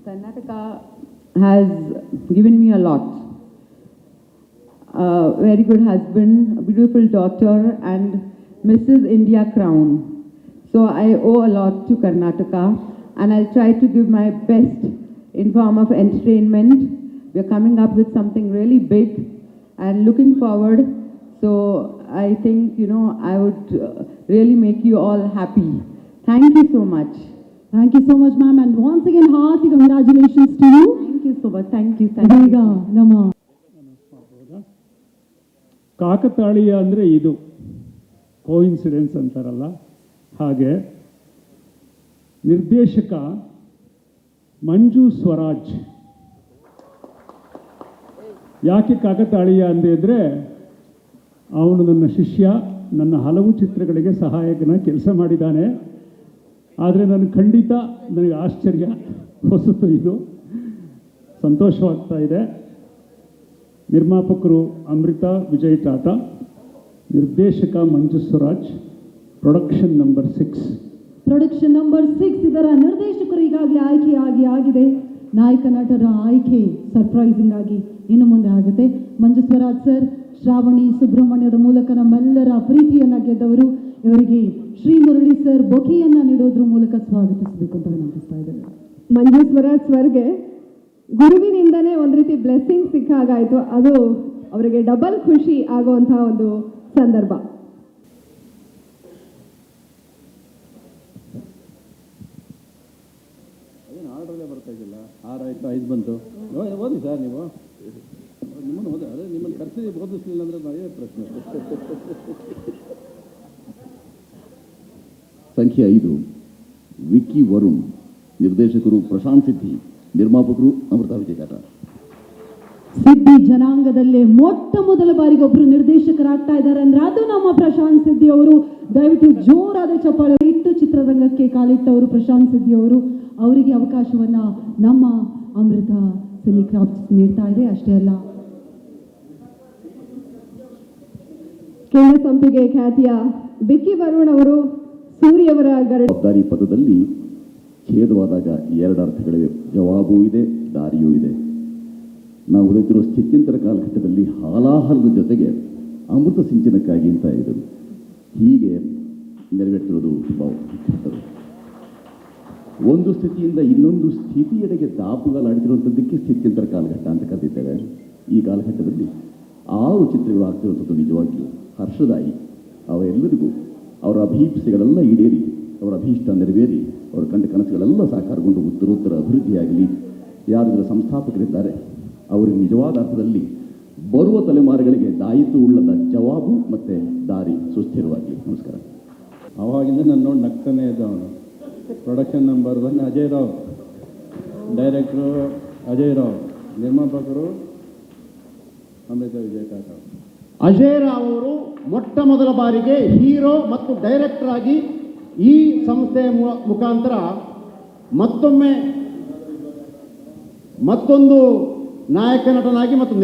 Karnataka has given me a lot. a very good husband, a beautiful daughter, and Mrs. India crown. So I owe a lot to Karnataka, and I'll try to give my best in form of entertainment. We're coming up with something really big and looking forward. So I think, I would really make you all happy. Thank you so much. Thank you so much, ma'am. And once again, hearty congratulations to you. Thank you so much. Thank you. Thank ಈಗ you. ನಮ್ಮ ಕಾಕತಾಳೀಯ ಅಂದರೆ ಇದು coincidence ಅಂತಾರಲ್ಲ ಹಾಗೆ ನಿರ್ದೇಶಕ ಮಂಜು ಸ್ವರಾಜ್ ಯಾಕೆ ಕಾಕತಾಳೀಯ ಅಂದರೆ ಅವನು ನನ್ನ ಶಿಷ್ಯ, ನನ್ನ ಹಲವು ಚಿತ್ರಗಳಿಗೆ ಸಹಾಯಕನ ಕೆಲಸ ಮಾಡಿದ್ದಾನೆ. ಆದರೆ ನನಗೆ ಆಶ್ಚರ್ಯ, ಹೊಸತು, ಇದು ಸಂತೋಷವಾಗ್ತಾ ಇದೆ. ನಿರ್ಮಾಪಕರು ಅಮೃತಾ ವಿಜಯ್ ಟಾಟಾ, ನಿರ್ದೇಶಕ Manju Swaraj, production number 6. Production number 6 ಇದರ ನಿರ್ದೇಶಕರು ಈಗಾಗಲೇ ಆಗಿದೆ. ನಾಯಕ ನಟರ ಆಯ್ಕೆ ಸರ್ಪ್ರೈಸಿಂಗ್ ಆಗಿ ಇನ್ನು ಮುಂದೆ ಆಗುತ್ತೆ. ಮಂಜು ಸ್ವರಾಜ್ ಸರ್, ಶ್ರಾವಣಿ ಸುಬ್ರಹ್ಮಣ್ಯದ ಮೂಲಕ ನಮ್ಮೆಲ್ಲರ ಪ್ರೀತಿಯನ್ನ ಗೆದ್ದವರು. ಇವರಿಗೆ ಶ್ರೀ ಮುರಳಿ ಸರ್ ಬೊಕೆಯನ್ನ ನೀಡೋದ್ರ ಮೂಲಕ ಸ್ವಾಗತಿಸಬೇಕು ಅಂತ ವಿನಂತಿಸ್ತಾ ಇದ್ದಾರೆ. ಮಂಜು ಸ್ವರಾಜ್ ಸರ್ಗೆ ಗುರುವಿನಿಂದನೇ ಒಂದು ರೀತಿ ಬ್ಲೆಸ್ಸಿಂಗ್ ಸಿಕ್ಕಾಗಾಯಿತು. ಅದು ಅವರಿಗೆ ಡಬಲ್ ಖುಷಿ ಆಗುವಂತಹ ಒಂದು ಸಂದರ್ಭ. ಏನು ಆರ್ಡ್ರಲ್ಲೇ ಬರ್ತಾ ಇದ್ದಿಲ್ಲ. 6 ಆಯಿತು, 5 ಬಂತು. ಓದಿ ಸರ್, ನೀವು ನಿಮ್ಮನ್ನು ಅದೇ ನಿಮ್ಮನ್ನು ಕರ್ಸಿ ಓದಿಸ್ಲಿಲ್ಲ ಅಂದರೆ ನಾವೇ ಪ್ರಶ್ನೆ. ಸಂಖ್ಯೆ 5 ವಿಕ್ಕಿ ವರುಣ್, ನಿರ್ದೇಶಕರು ಪ್ರಶಾಂತ್ ಸಿದ್ಧಿ, ನಿರ್ಮಾಪಕರು ಅಮೃತಾ ವಿಜಯ್ ಟಾಟಾ. ಸಿದ್ಧಿ ಜನಾಂಗದಲ್ಲೇ ಮೊಟ್ಟ ಮೊದಲ ಬಾರಿಗೆ ಒಬ್ಬರು ನಿರ್ದೇಶಕರಾಗ್ತಾ ಇದ್ದಾರೆ ಅಂದ್ರೆ ಅದು ನಮ್ಮ ಪ್ರಶಾಂತ್ ಸಿದ್ಧಿ ಅವರು. ದಯವಿಟ್ಟು ಜೋರಾದ ಚಪ್ಪಾಳೆ. ಇಟ್ಟು ಚಿತ್ರರಂಗಕ್ಕೆ ಕಾಲಿಟ್ಟವರು ಪ್ರಶಾಂತ್ ಸಿದ್ಧಿ ಅವರು. ಅವರಿಗೆ ಅವಕಾಶವನ್ನ ನಮ್ಮ ಅಮೃತ ಸಿನಿ ಕ್ರಾಫ್ಟ್ಸ್ ನೀಡ್ತಾ ಇದೆ. ಅಷ್ಟೇ ಅಲ್ಲ, ಕೆಳ ಸಂಪಿಗೆ ಖ್ಯಾತಿಯ ವಿಕ್ಕಿ ವರುಣ್ ಅವರು ಸೂರ್ಯವರ ಜವಾಬ್ದಾರಿ ಪದದಲ್ಲಿ ಛೇದವಾದಾಗ 2 ಅರ್ಥಗಳಿವೆ. ಜವಾಬೂ ಇದೆ, ದಾರಿಯೂ ಇದೆ. ನಾವು ಓದುತ್ತಿರುವ ಸ್ಥಿತ್ಯಂತರ ಕಾಲಘಟ್ಟದಲ್ಲಿ ಹಾಲಾಹಲದ ಜೊತೆಗೆ ಅಮೃತ ಸಿಂಚನಕ್ಕಾಗಿ ಅಂತ ಇದ್ದರು. ಹೀಗೆ ನೆರವೇರ್ತಿರೋದು ತುಂಬ ಮುಖ್ಯವಾದದ್ದು. ಒಂದು ಸ್ಥಿತಿಯಿಂದ ಇನ್ನೊಂದು ಸ್ಥಿತಿಯೆಡೆಗೆ ದಾಪುಗಾಲಾಡ್ತಿರುವಂಥದ್ದಕ್ಕೆ ಸ್ಥಿತ್ಯಂತರ ಕಾಲಘಟ್ಟ ಅಂತ ಕರೆದಿದ್ದೇವೆ. ಈ ಕಾಲಘಟ್ಟದಲ್ಲಿ 6 ಚಿತ್ರಗಳು ಆಗ್ತಿರುವಂಥದ್ದು ನಿಜವಾಗಿಯೂ ಹರ್ಷದಾಯಿ. ಅವರೆಲ್ಲರಿಗೂ ಅವರ ಅಭೀಪ್ಸೆಗಳೆಲ್ಲ ಈಡೇರಿ, ಅವರ ಅಭೀಷ್ಟ ನೆರವೇರಿ, ಅವರ ಕಂಡ ಕನಸುಗಳೆಲ್ಲ ಸಾಕಾರಗೊಂಡು ಉತ್ತರೋತ್ತರ ಅಭಿವೃದ್ಧಿಯಾಗಲಿ. ಯಾರು ಇದರ ಸಂಸ್ಥಾಪಕರಿದ್ದಾರೆ ಅವರಿಗೆ ನಿಜವಾದ ಅರ್ಥದಲ್ಲಿ ಬರುವ ತಲೆಮಾರುಗಳಿಗೆ ದಾಯಿತು ಉಳ್ಳದ ಜವಾಬು ಮತ್ತು ದಾರಿ ಸುಸ್ಥಿರವಾಗಲಿ. ನಮಸ್ಕಾರ. ಆವಾಗಿಂದ ನಾನು ನೋಡಿ ನಗ್ತಾನೆ ಇದ್ದ ಅವನು. ಪ್ರೊಡಕ್ಷನ್ ನಂಬರ್ 1 ಅಜಯ್ ರಾವ್, ಡೈರೆಕ್ಟ್ರು ಅಜಯ್ ರಾವ್, ನಿರ್ಮಾಪಕರು ಅಮೃತಾ ವಿಜಯ್ ಟಾಟಾ. ಅಜಯ್ ರಾವ್ ಅವರು ಮೊಟ್ಟ ಮೊದಲ ಬಾರಿಗೆ ಹೀರೋ ಮತ್ತು ಡೈರೆಕ್ಟರ್ ಆಗಿ ಈ ಸಂಸ್ಥೆಯ ಮುಖಾಂತರ ಮತ್ತೊಂದು ನಾಯಕ ನಟನಾಗಿ ಮತ್ತು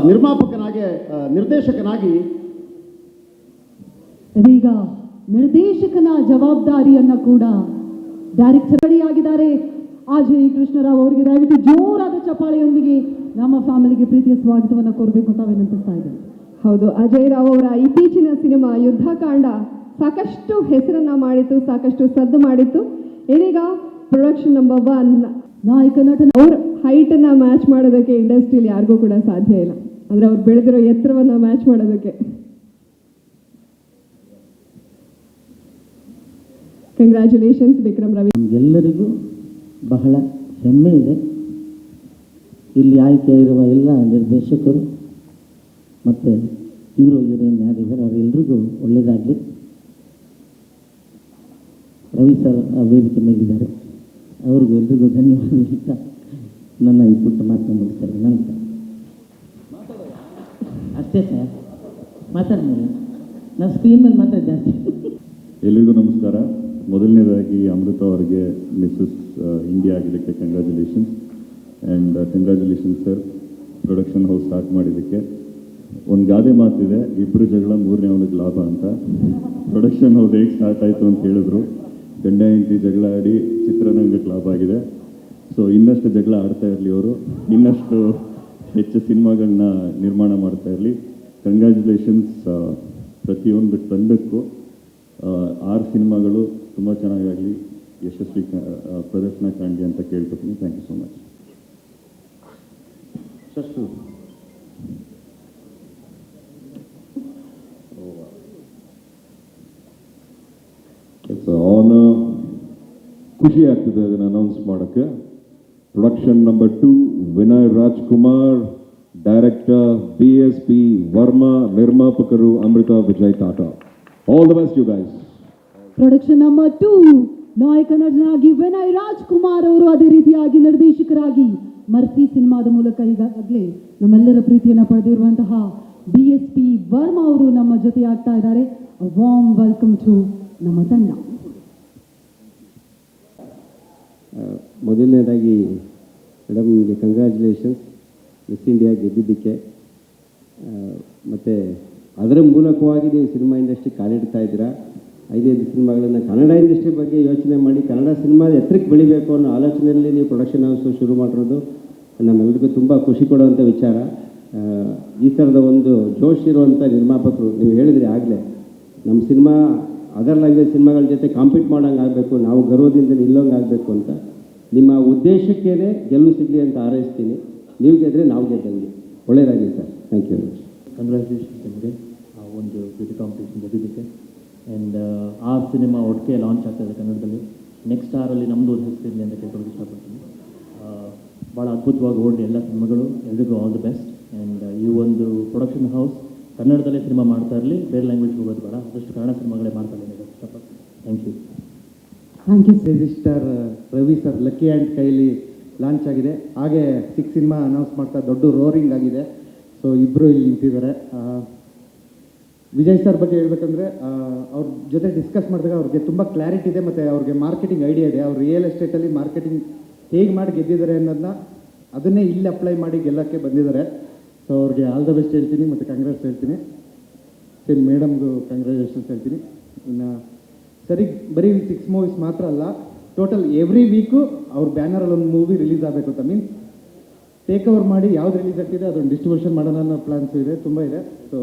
ನಿರ್ಮಾಪಕನಾಗಿ ನಿರ್ದೇಶಕನಾಗಿ ಇದೀಗ ನಿರ್ದೇಶಕನ ಜವಾಬ್ದಾರಿಯನ್ನ ಕೂಡ ಡೈರೆಕ್ಟರ್ ಆಗಿದ್ದಾರೆ ಅಜಯ್ ಕೃಷ್ಣರಾವ್ ಅವರಿಗೆ. ದಯವಿಟ್ಟು ಜೋರಾದ ಚಪ್ಪಾಳೆಯೊಂದಿಗೆ ನಮ್ಮ ಫ್ಯಾಮಿಲಿಗೆ ಪ್ರೀತಿಯ ಸ್ವಾಗತವನ್ನು ಕೋರಬೇಕು ಅಂತ ವಿನಂತಿಸ್ತಾ ಇದ್ದೇನೆ. ಹೌದು, ಅಜಯ್ ರಾವ್ ಅವರ ಇತ್ತೀಚಿನ ಸಿನಿಮಾ ಯುದ್ಧಕಾಂಡ ಸಾಕಷ್ಟು ಹೆಸರನ್ನ ಮಾಡಿತ್ತು, ಸಾಕಷ್ಟು ಸದ್ದು ಮಾಡಿತ್ತು. ಇದೀಗ ಪ್ರೊಡಕ್ಷನ್ ನಂಬರ್ 1 ನಾಯಕ ನಟನ ಅವ್ರ ಹೈಟನ್ನು ಮ್ಯಾಚ್ ಮಾಡೋದಕ್ಕೆ ಇಂಡಸ್ಟ್ರಿಯಲ್ಲಿ ಯಾರಿಗೂ ಕೂಡ ಸಾಧ್ಯ ಇಲ್ಲ. ಅಂದರೆ ಅವ್ರು ಬೆಳೆದಿರೋ ಎತ್ತರವನ್ನು ಮ್ಯಾಚ್ ಮಾಡೋದಕ್ಕೆ. ಕಂಗ್ರ್ಯಾಚುಲೇಷನ್ಸ್ ವಿಕ್ರಮ್ ರವಿ. ನಮಗೆಲ್ಲರಿಗೂ ಬಹಳ ಹೆಮ್ಮೆ ಇದೆ. ಇಲ್ಲಿ ಆಯ್ಕೆ ಇರುವ ಎಲ್ಲ ನಿರ್ದೇಶಕರು ಮತ್ತು ಹೀರೋಯಿನ್ ಯಾರಿದ್ದಾರೆ ಅವರೆಲ್ಲರಿಗೂ ಒಳ್ಳೆಯದಾಗಲಿ. ರವಿ ಸರ್ ವೇದಿಕೆ ಮೇಲಿದ್ದಾರೆ, ಅವ್ರಿಗೂ ಎಲ್ರಿಗೂ ಧನ್ಯವಾದ ಹೇಳ್ತಾ ನನ್ನ ಈ ಪುಟ್ಟ ಮಾತನ್ನು ಮುಗಿಸ್ತಾರೆ. ನಮಸ್ಕಾರ. ಅಷ್ಟೇ ಸರ್, ಮಾತಾಡ್ಮೇಲೆ ನಾವು ಸ್ಕ್ರೀನ್ ಮೇಲೆ ಮಾತಾಡ ಜಾಸ್ತಿ. ಎಲ್ರಿಗೂ ನಮಸ್ಕಾರ. ಮೊದಲನೇದಾಗಿ ಅಮೃತ ಅವರಿಗೆ ಮಿಸಸ್ ಇಂಡಿಯಾ ಆಗಿದ್ದಕ್ಕೆ congratulations. And congratulations sir, production house start ಮಾಡಿದ್ದಕ್ಕೆ. ಒಂದು ಗಾದೆ ಮಾತಿದೆ, 2 ಜಗಳ 3ನೇ ಅವನಿಗೆ ಲಾಭ ಅಂತ. ಪ್ರೊಡಕ್ಷನ್ ಹೌಸ್ ಹೇಗೆ ಸ್ಟಾರ್ಟ್ ಆಯಿತು ಅಂತ ಹೇಳಿದ್ರು. ಗಂಡ ಹೆಂಡತಿ ಜಗಳ ಆಡಿ ಚಿತ್ರರಂಗಕ್ಕೆ ಲಾಭ ಆಗಿದೆ. ಸೊ ಇನ್ನಷ್ಟು ಜಗಳ ಆಡ್ತಾ ಇರಲಿ ಅವರು, ಇನ್ನಷ್ಟು ಹೆಚ್ಚು ಸಿನಿಮಾಗಳನ್ನ ನಿರ್ಮಾಣ ಮಾಡ್ತಾ ಇರಲಿ. ಕಂಗ್ರ್ಯಾಚುಲೇಷನ್ಸ್ ಪ್ರತಿಯೊಂದು ತಂಡಕ್ಕೂ. 6 ಸಿನಿಮಾಗಳು ತುಂಬ ಚೆನ್ನಾಗಾಗಲಿ, ಯಶಸ್ವಿ ಪ್ರದರ್ಶನ ಕಾಣಲಿ ಅಂತ ಕೇಳ್ಕೊತೀನಿ. Thank you so much. It's honour, ಖುಷಿ ಆಗ್ತದೆ ಅದನ್ನು ಅನೌನ್ಸ್ ಮಾಡೋಕ್ಕೆ. Production number 2 Vinay Rajkumar, director BSP Varma, ನಿರ್ಮಾಪಕರು Amrutha Vijay Tata. All the best you guys. Production number 2 ನಾಯಕ ನಟನಾಗಿ ವಿನಯ್ ರಾಜ್ಕುಮಾರ್ ಅವರು, ಅದೇ ರೀತಿಯಾಗಿ ನಿರ್ದೇಶಕರಾಗಿ ಮರ್ಫಿ ಸಿನಿಮಾದ ಮೂಲಕ ಈಗಾಗಲೇ ನಮ್ಮೆಲ್ಲರ ಪ್ರೀತಿಯನ್ನು ಪಡೆದಿರುವಂತಹ BSP ವರ್ಮಾ ಅವರು ನಮ್ಮ ಜೊತೆ ಆಗ್ತಾ ಇದ್ದಾರೆ. ವಾರ್ಮ್ ವೆಲ್ಕಮ್ ಟು ನಮ್ಮ ತಂಡ. ಮೊದಲನೇದಾಗಿ ಮೇಡಮ್ ನಿಮಗೆ ಕಂಗ್ರ್ಯಾಚುಲೇಷನ್ಸ್ ಮಿಸ್ ಇಂಡಿಯಾ ಗೆದ್ದಿದ್ದಕ್ಕೆ. ಮತ್ತು ಅದರ ಮೂಲಕವಾಗಿ ನೀವು ಸಿನಿಮಾ ಇಂಡಸ್ಟ್ರಿ ಕಾಲಿಡ್ತಾ ಇದ್ದೀರಾ. 5 ಸಿನಿಮಾಗಳನ್ನು ಕನ್ನಡ ಇಂಡಸ್ಟ್ರಿ ಬಗ್ಗೆ ಯೋಚನೆ ಮಾಡಿ ಕನ್ನಡ ಸಿನಿಮಾದ ಎತ್ತರಕ್ಕೆ ಬೆಳಿಬೇಕು ಅನ್ನೋ ಆಲೋಚನೆಯಲ್ಲಿ ನೀವು ಪ್ರೊಡಕ್ಷನ್ ಹೌಸ್ ಶುರು ಮಾಡಿರೋದು ನಮ್ಮೆಲ್ಲರಿಗೂ ತುಂಬ ಖುಷಿ ಕೊಡುವಂಥ ವಿಚಾರ. ಈ ಥರದ ಒಂದು ಜೋಶ್ ಇರುವಂಥ ನಿರ್ಮಾಪಕರು, ನೀವು ಹೇಳಿದ್ರಿ ಆಗಲೇ ನಮ್ಮ ಸಿನಿಮಾ ಅದರ್ ಲ್ಯಾಂಗ್ವೇಜ್ ಸಿನಿಮಾಗಳ ಜೊತೆ ಕಾಂಪೀಟ್ ಮಾಡೋಂಗೆ ಆಗಬೇಕು, ನಾವು ಗರ್ವದಿಂದ ನಿಲ್ಲೋಂಗೆ ಆಗಬೇಕು ಅಂತ. ನಿಮ್ಮ ಉದ್ದೇಶಕ್ಕೇ ಗೆಲುವು ಸಿಗಲಿ ಅಂತ ಹಾರೈಸ್ತೀನಿ. ನೀವು ಗೆದ್ದರೆ ನಾವು ಗೆದ್ದಂಗೆ. ಒಳ್ಳೆಯದಾಗಲಿ sir. Thank you very much. Congratulations ನಿಮಗೆ ಒಂದು ಬ್ಯೂಟಿ ಕಾಂಪಿಟೇಷನ್ ಗೆದ್ದಿದ್ದಕ್ಕೆ. ಆ್ಯಂಡ್ 6 ಸಿನಿಮಾ ಒಟ್ಟಿಗೆ ಲಾಂಚ್ ಆಗ್ತಾಯಿದೆ ಕನ್ನಡದಲ್ಲಿ. ನೆಕ್ಸ್ಟ್ 6ರಲ್ಲಿ ನಮ್ಮದು ಒಂದು ಹೆಸರಿರಲಿ ಅಂತ ಕೇಳ್ಕೊಳ್ಳೋಕೆ ಇಷ್ಟಪಡ್ತೀನಿ. ಭಾಳ ಅದ್ಭುತವಾಗಿ ಓಡಿ ಎಲ್ಲ ಸಿನಿಮಾಗಳು. ಎಲ್ರಿಗೂ ಆಲ್ ದಿ ಬೆಸ್ಟ್. ಆ್ಯಂಡ್ ಈ ಒಂದು ಪ್ರೊಡಕ್ಷನ್ ಹೌಸ್ ಕನ್ನಡದಲ್ಲೇ ಸಿನಿಮಾ ಮಾಡ್ತಾ ಇರಲಿ, ಬೇರೆ ಲ್ಯಾಂಗ್ವೇಜ್ ಹೋಗೋದು ಬೇಡ, ಆದಷ್ಟು ಕನ್ನಡ ಸಿನಿಮಾಗಳೇ ಮಾಡ್ತಾ ಇದ್ದೀನಿ ಇಷ್ಟಪಡ್ತೀನಿ. Thank you. Thank you. Register Ravi sir lucky and ಕೈಲಿ ಲಾಂಚ್ ಆಗಿದೆ. ಹಾಗೆ 6 ಸಿನಿಮಾ ಅನೌನ್ಸ್ ಮಾಡ್ತಾ ದೊಡ್ಡ ರೋರಿಂಗ್ ಆಗಿದೆ. ಸೊ ಇಬ್ಬರು ಇಲ್ಲಿ ನಿಂತಿದ್ದಾರೆ. ವಿಜಯ್ ಸರ್ ಬಗ್ಗೆ ಹೇಳ್ಬೇಕಂದ್ರೆ ಅವ್ರ ಜೊತೆ ಡಿಸ್ಕಸ್ ಮಾಡಿದಾಗ ಅವ್ರಿಗೆ ತುಂಬ ಕ್ಲಾರಿಟಿ ಇದೆ ಮತ್ತು ಅವ್ರಿಗೆ ಮಾರ್ಕೆಟಿಂಗ್ ಐಡಿಯಾ ಇದೆ. ಅವ್ರು ರಿಯಲ್ ಎಸ್ಟೇಟಲ್ಲಿ ಮಾರ್ಕೆಟಿಂಗ್ ಹೇಗೆ ಮಾಡಿ ಗೆದ್ದಿದ್ದಾರೆ ಅನ್ನೋದನ್ನ ಅದನ್ನೇ ಇಲ್ಲಿ ಅಪ್ಲೈ ಮಾಡಿ ಗೆಲ್ಲಕ್ಕೆ ಬಂದಿದ್ದಾರೆ. ಸೊ ಅವ್ರಿಗೆ ಆಲ್ ದ ಬೆಸ್ಟ್ ಹೇಳ್ತೀನಿ ಮತ್ತು ಕಂಗ್ರಾಟ್ಸ್ ಹೇಳ್ತೀನಿ. ಸೇಮ್ ಮೇಡಮ್ಗೂ ಕಂಗ್ರ್ಯಾಚುಲೇಷನ್ಸ್ ಹೇಳ್ತೀನಿ. ಇನ್ನು ಸರಿ ಬರೀ 6 ಮೂವೀಸ್ ಮಾತ್ರ ಅಲ್ಲ, ಟೋಟಲ್ ಎವ್ರಿ ವೀಕು ಅವ್ರ ಬ್ಯಾನರಲ್ಲಿ ಒಂದು ಮೂವಿ ರಿಲೀಸ್ ಆಗಬೇಕು ಅಂತ, ಮೀನ್ಸ್ ಟೇಕ್ ಓವರ್ ಮಾಡಿ ಯಾವ್ದು ರಿಲೀಸ್ ಆಗ್ತಿದೆ ಅದನ್ನು ಡಿಸ್ಟ್ರಿಬ್ಯೂಷನ್ ಮಾಡೋಣ ಅನ್ನೋ ಪ್ಲಾನ್ಸು ಇದೆ, ತುಂಬ ಇದೆ. ಸೊ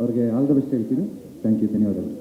ಅವ್ರಿಗೆ ಆಲ್ ದ ಬೆಸ್ಟ್ ಹೇಳ್ತೀನಿ. Thank you. ಧನ್ಯವಾದಗಳು.